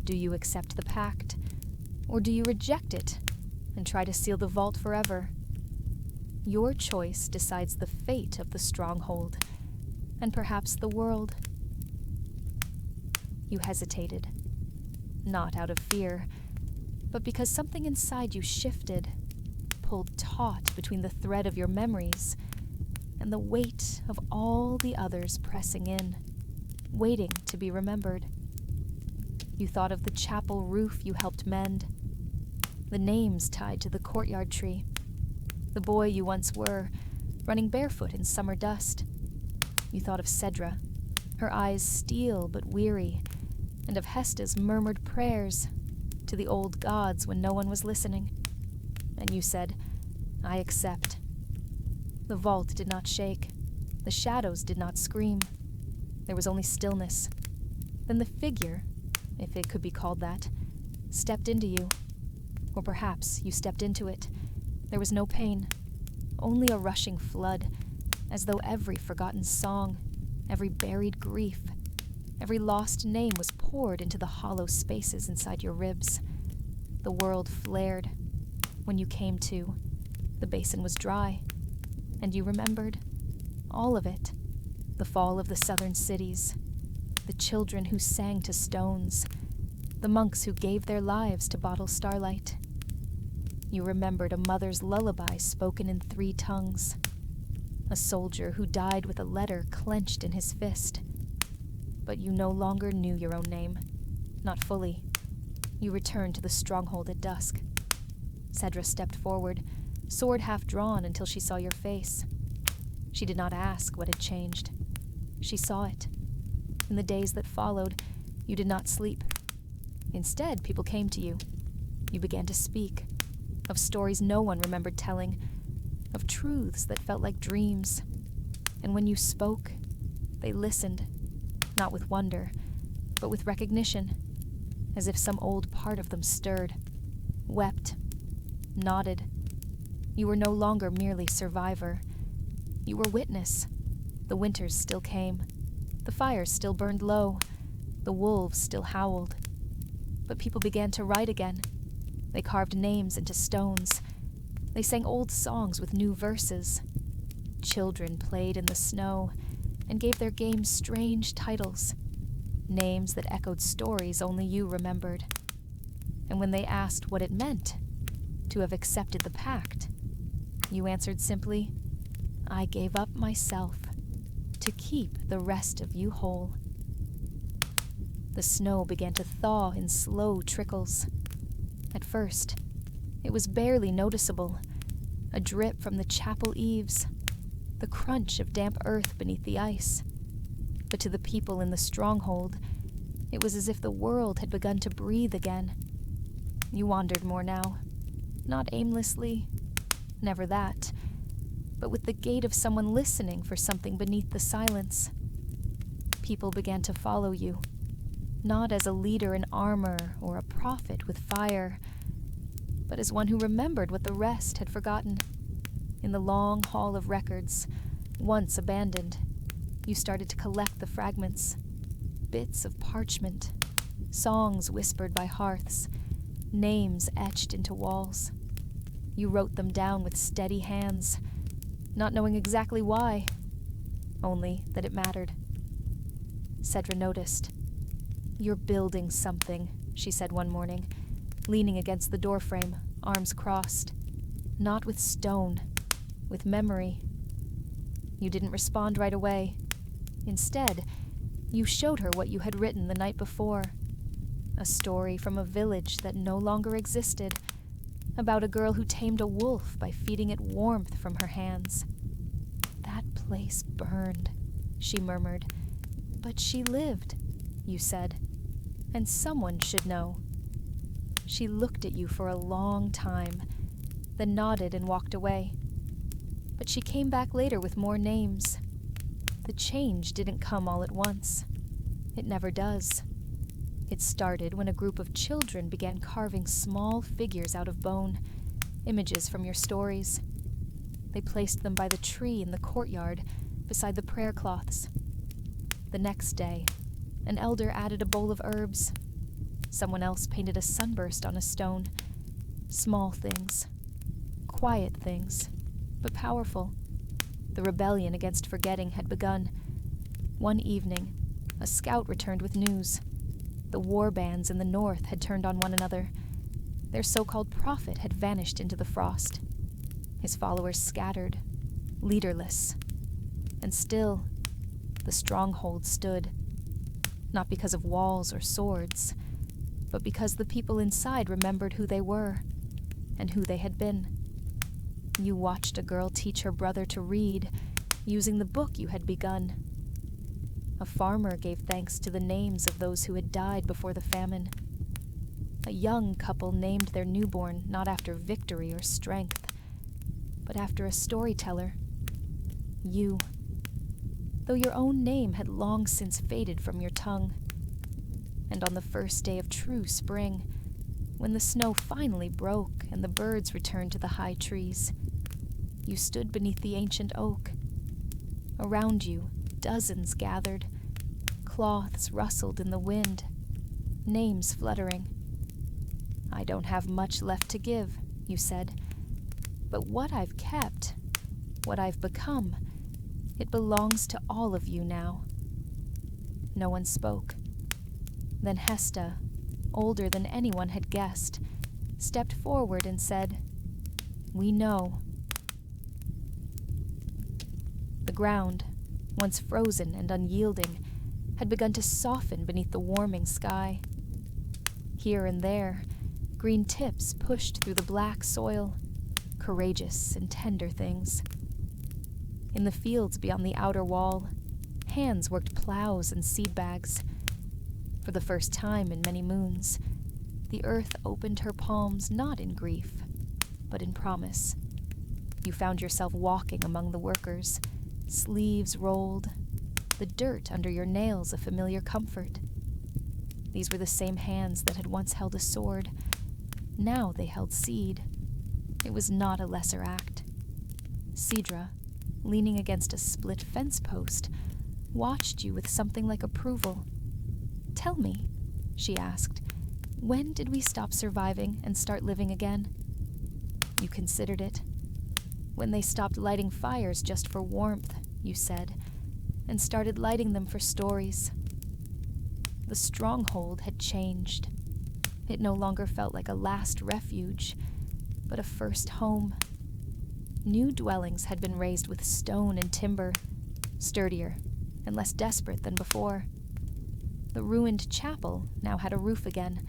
Do you accept the pact, or do you reject it and try to seal the vault forever? Your choice decides the fate of the stronghold, and perhaps the world. You hesitated, not out of fear, but because something inside you shifted, pulled taut between the thread of your memories and the weight of all the others pressing in, waiting to be remembered. You thought of the chapel roof you helped mend, the names tied to the courtyard tree, the boy you once were, running barefoot in summer dust. You thought of Cedra, her eyes steel but weary, and of Hesta's murmured prayers to the old gods when no one was listening. And you said, I accept. The vault did not shake. The shadows did not scream. There was only stillness. Then the figure, if it could be called that, stepped into you. Or perhaps you stepped into it. There was no pain, only a rushing flood, as though every forgotten song, every buried grief, every lost name was poured into the hollow spaces inside your ribs. The world flared. When you came to, the basin was dry, and you remembered all of it. The fall of the southern cities, the children who sang to stones, the monks who gave their lives to bottle starlight. You remembered a mother's lullaby spoken in 3 tongues, a soldier who died with a letter clenched in his fist. But you no longer knew your own name, not fully. You returned to the stronghold at dusk. Cedra stepped forward, sword half drawn until she saw your face. She did not ask what had changed. She saw it. In the days that followed, you did not sleep. Instead, people came to you. You began to speak, of stories no one remembered telling, of truths that felt like dreams, And when you spoke, they listened, not with wonder, but with recognition, as if some old part of them stirred, wept, nodded. You were no longer merely survivor. You were witness. The winters still came. The fires still burned low. The wolves still howled. But people began to write again. They carved names into stones. They sang old songs with new verses. Children played in the snow and gave their games strange titles, names that echoed stories only you remembered. And when they asked what it meant to have accepted the pact, you answered simply, "I gave up myself to keep the rest of you whole." The snow began to thaw in slow trickles. At first, it was barely noticeable, a drip from the chapel eaves, the crunch of damp earth beneath the ice. But to the people in the stronghold, it was as if the world had begun to breathe again. You wandered more now, not aimlessly, never that, but with the gait of someone listening for something beneath the silence. People began to follow you, not as a leader in armor or a prophet with fire, but as one who remembered what the rest had forgotten. In the long hall of records, once abandoned, you started to collect the fragments, bits of parchment, songs whispered by hearths, names etched into walls. You wrote them down with steady hands, not knowing exactly why, only that it mattered. Cedra noticed. "You're building something," she said one morning, leaning against the doorframe, arms crossed. "Not with stone, with memory." You didn't respond right away. Instead, you showed her what you had written the night before. A story from a village that no longer existed, about a girl who tamed a wolf by feeding it warmth from her hands. "That place burned," she murmured. "But she lived," you said, "and someone should know." She looked at you for a long time, then nodded and walked away. But she came back later with more names. The change didn't come all at once. It never does. It started when a group of children began carving small figures out of bone, images from your stories. They placed them by the tree in the courtyard, beside the prayer cloths. The next day, an elder added a bowl of herbs. Someone else painted a sunburst on a stone. Small things. Quiet things, but powerful. The rebellion against forgetting had begun. One evening, a scout returned with news. The war bands in the north had turned on one another. Their so-called prophet had vanished into the frost. His followers scattered, leaderless. And still, the stronghold stood. Not because of walls or swords, but because the people inside remembered who they were and who they had been. You watched a girl teach her brother to read, using the book you had begun. A farmer gave thanks to the names of those who had died before the famine. A young couple named their newborn not after victory or strength, but after a storyteller. You. Though your own name had long since faded from your tongue. And on the first day of true spring, when the snow finally broke and the birds returned to the high trees, you stood beneath the ancient oak. Around you, dozens gathered. Cloths rustled in the wind, names fluttering. "I don't have much left to give," you said, "but what I've kept, what I've become, it belongs to all of you now." No one spoke. Then Hesta, older than anyone had guessed, stepped forward and said, "We know." The ground, once frozen and unyielding, had begun to soften beneath the warming sky. Here and there, green tips pushed through the black soil, courageous and tender things. In the fields beyond the outer wall, hands worked plows and seed bags. For the first time in many moons, the earth opened her palms not in grief, but in promise. You found yourself walking among the workers, sleeves rolled, the dirt under your nails a familiar comfort. These were the same hands that had once held a sword. Now they held seed. It was not a lesser act. Cedra, leaning against a split fence post, watched you with something like approval. "Tell me," she asked, "when did we stop surviving and start living again?" You considered it. "When they stopped lighting fires just for warmth," you said, "and started lighting them for stories." The stronghold had changed. It no longer felt like a last refuge, but a first home. New dwellings had been raised with stone and timber, sturdier and less desperate than before. The ruined chapel now had a roof again,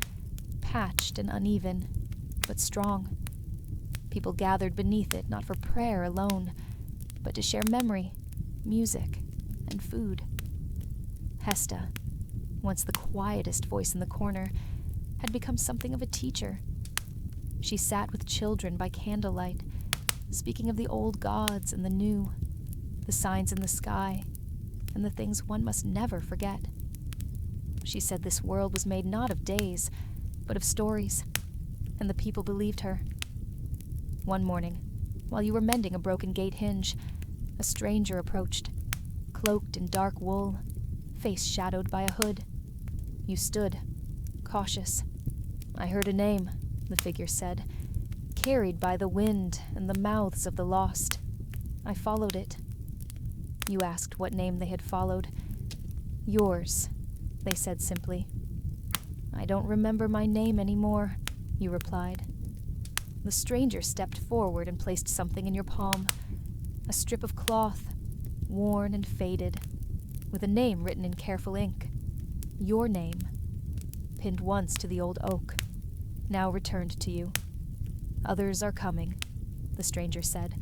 patched and uneven, but strong. People gathered beneath it not for prayer alone, but to share memory, music, and food. Hesta, once the quietest voice in the corner, had become something of a teacher. She sat with children by candlelight, speaking of the old gods and the new, the signs in the sky, and the things one must never forget. She said this world was made not of days, but of stories, and the people believed her. One morning, while you were mending a broken gate hinge, a stranger approached, cloaked in dark wool, face shadowed by a hood. You stood, cautious. "I heard a name," the figure said, "carried by the wind and the mouths of the lost. I followed it." You asked what name they had followed. "Yours," they said simply. "I don't remember my name anymore," you replied. The stranger stepped forward and placed something in your palm, a strip of cloth, worn and faded, with a name written in careful ink. Your name, pinned once to the old oak, now returned to you. "Others are coming," the stranger said,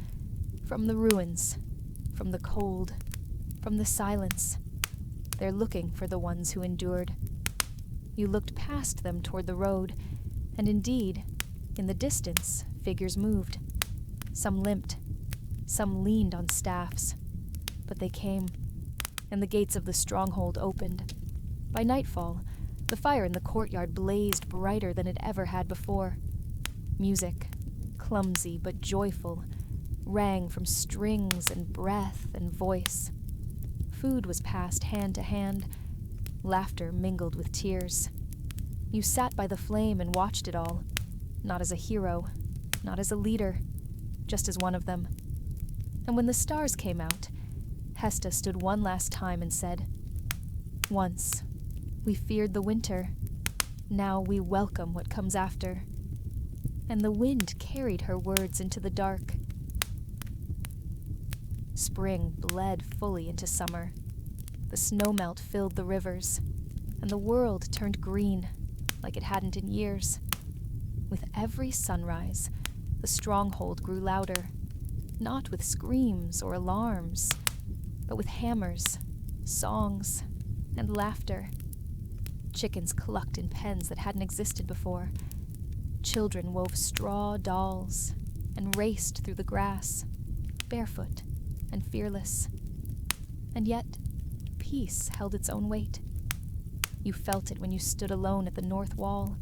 "from the ruins, from the cold, from the silence. They're looking for the ones who endured." You looked past them toward the road, and indeed, in the distance, figures moved. Some limped, some leaned on staffs, but they came, and the gates of the stronghold opened. By nightfall, the fire in the courtyard blazed brighter than it ever had before. Music, clumsy but joyful, rang from strings and breath and voice. Food was passed hand to hand. Laughter mingled with tears. You sat by the flame and watched it all, not as a hero, not as a leader, just as one of them. And when the stars came out, Hesta stood one last time and said, "Once, we feared the winter. Now we welcome what comes after." And the wind carried her words into the dark. Spring bled fully into summer. The snowmelt filled the rivers, and the world turned green, like it hadn't in years. With every sunrise, the stronghold grew louder, not with screams or alarms, but with hammers, songs, and laughter. Chickens clucked in pens that hadn't existed before. Children wove straw dolls and raced through the grass, barefoot and fearless. And yet, peace held its own weight. You felt it when you stood alone at the north wall,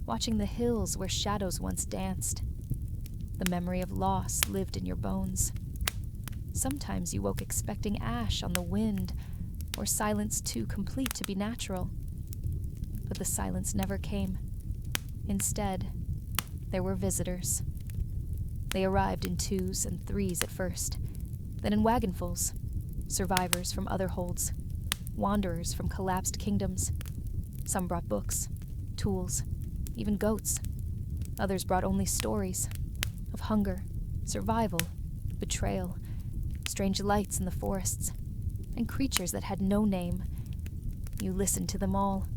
watching the hills where shadows once danced. The memory of loss lived in your bones. Sometimes you woke expecting ash on the wind, or silence too complete to be natural. But the silence never came. Instead, there were visitors. They arrived in 2s and 3s at first, then in wagonfuls, survivors from other holds, wanderers from collapsed kingdoms. Some brought books, tools, even goats. Others brought only stories of hunger, survival, betrayal, strange lights in the forests, and creatures that had no name. You listened to them all,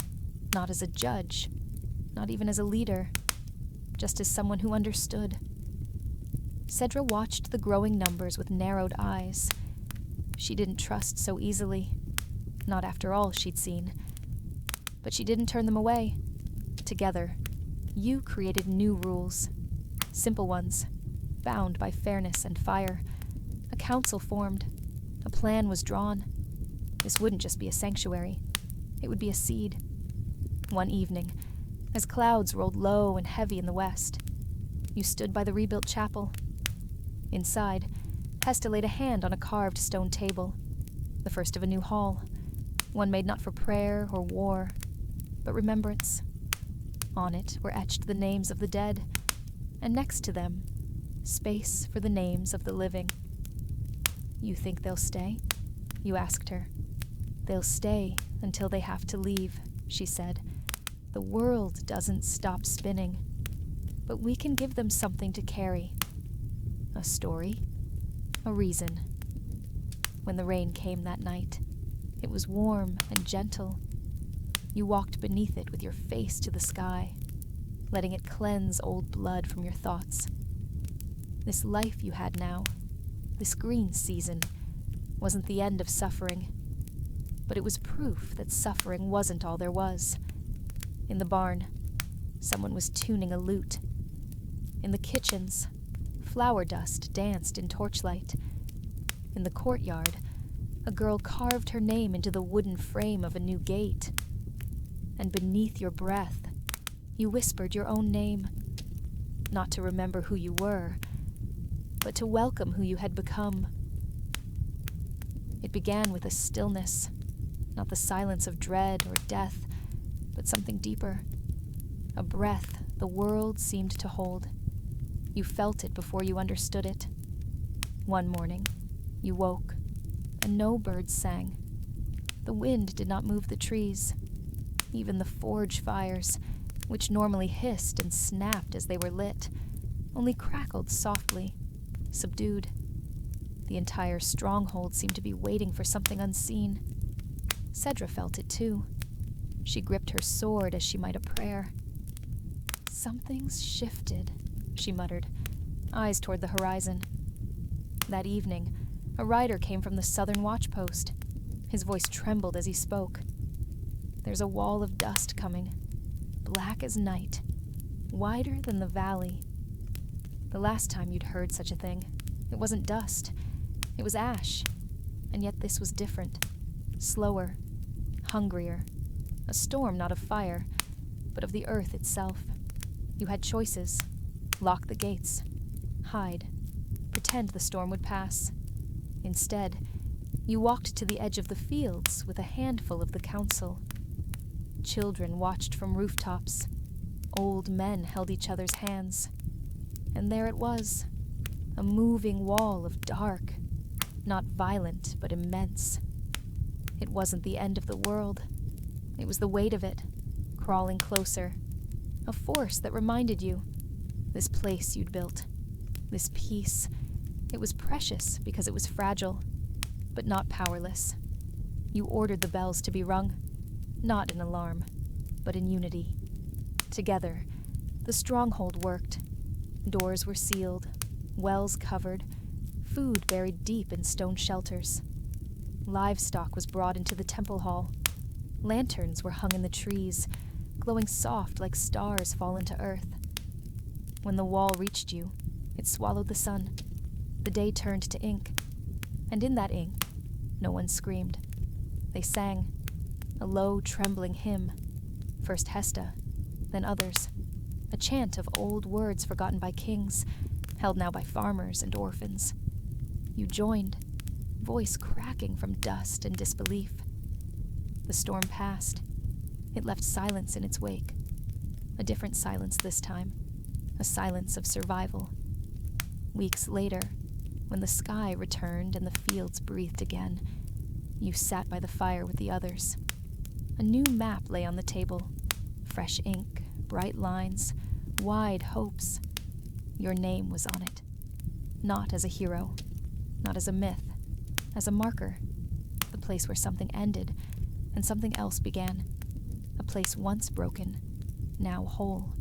not as a judge, not even as a leader, just as someone who understood. Cedra watched the growing numbers with narrowed eyes. She didn't trust so easily, not after all she'd seen. But she didn't turn them away. Together, you created new rules, simple ones, bound by fairness and fire. A council formed, A plan was drawn. This wouldn't just be a sanctuary. It would be a seed. One evening, as clouds rolled low and heavy in the west, you stood by the rebuilt chapel. Inside, Hesta laid a hand on a carved stone table, the first of a new hall, one made not for prayer or war, but remembrance. On it were etched the names of the dead, and next to them, space for the names of the living. "You think they'll stay?" you asked her. "They'll stay until they have to leave," she said. "The world doesn't stop spinning, but we can give them something to carry. A story, a reason." When the rain came that night, it was warm and gentle. You walked beneath it with your face to the sky, letting it cleanse old blood from your thoughts. This life you had now, this green season, wasn't the end of suffering, but it was proof that suffering wasn't all there was. In the barn, someone was tuning a lute. In the kitchens, flower dust danced in torchlight. In the courtyard, a girl carved her name into the wooden frame of a new gate. And beneath your breath, you whispered your own name, not to remember who you were, but to welcome who you had become. It began with a stillness, not the silence of dread or death, but something deeper. A breath the world seemed to hold. You felt it before you understood it. One morning, you woke, and no birds sang. The wind did not move the trees. Even the forge fires, which normally hissed and snapped as they were lit, only crackled softly, subdued. The entire stronghold seemed to be waiting for something unseen. Cedra felt it too. She gripped her sword as she might a prayer. "Something's shifted," she muttered, eyes toward the horizon. That evening, a rider came from the southern watchpost. His voice trembled as he spoke. "There's a wall of dust coming, black as night, wider than the valley." The last time you'd heard such a thing, it wasn't dust, it was ash, and yet this was different, slower, hungrier, a storm not of fire, but of the earth itself. You had choices: lock the gates, hide, pretend the storm would pass. Instead, you walked to the edge of the fields with a handful of the council. Children watched from rooftops. Old men held each other's hands. And there it was, a moving wall of dark, not violent but immense. It wasn't the end of the world. It was the weight of it, crawling closer, a force that reminded you, this place you'd built, this peace. It was precious because it was fragile, but not powerless. You ordered the bells to be rung, not in alarm, but in unity. Together, the stronghold worked. Doors were sealed, wells covered, food buried deep in stone shelters. Livestock was brought into the temple hall. Lanterns were hung in the trees, glowing soft like stars fallen to earth. When the wall reached you, it swallowed the sun. The day turned to ink, and in that ink, no one screamed. They sang, a low, trembling hymn, first Hesta, then others, a chant of old words forgotten by kings, held now by farmers and orphans. You joined, voice cracking from dust and disbelief. The storm passed. It left silence in its wake. A different silence this time, a silence of survival. Weeks later, when the sky returned and the fields breathed again, you sat by the fire with the others. A new map lay on the table, fresh ink, bright lines, wide hopes. Your name was on it, not as a hero, not as a myth, as a marker, the place where something ended and something else began, a place once broken, now whole.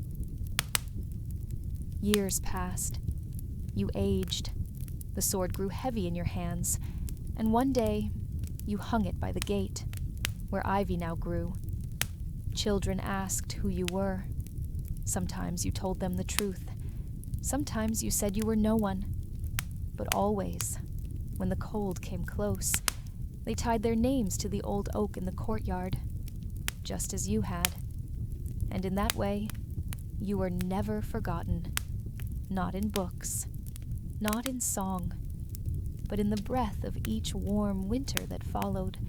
Years passed. You aged. The sword grew heavy in your hands, and one day you hung it by the gate, where ivy now grew. Children asked who you were. Sometimes you told them the truth. Sometimes you said you were no one. But always, when the cold came close, they tied their names to the old oak in the courtyard, just as you had. And in that way, you were never forgotten. Not in books, not in song, but in the breath of each warm winter that followed,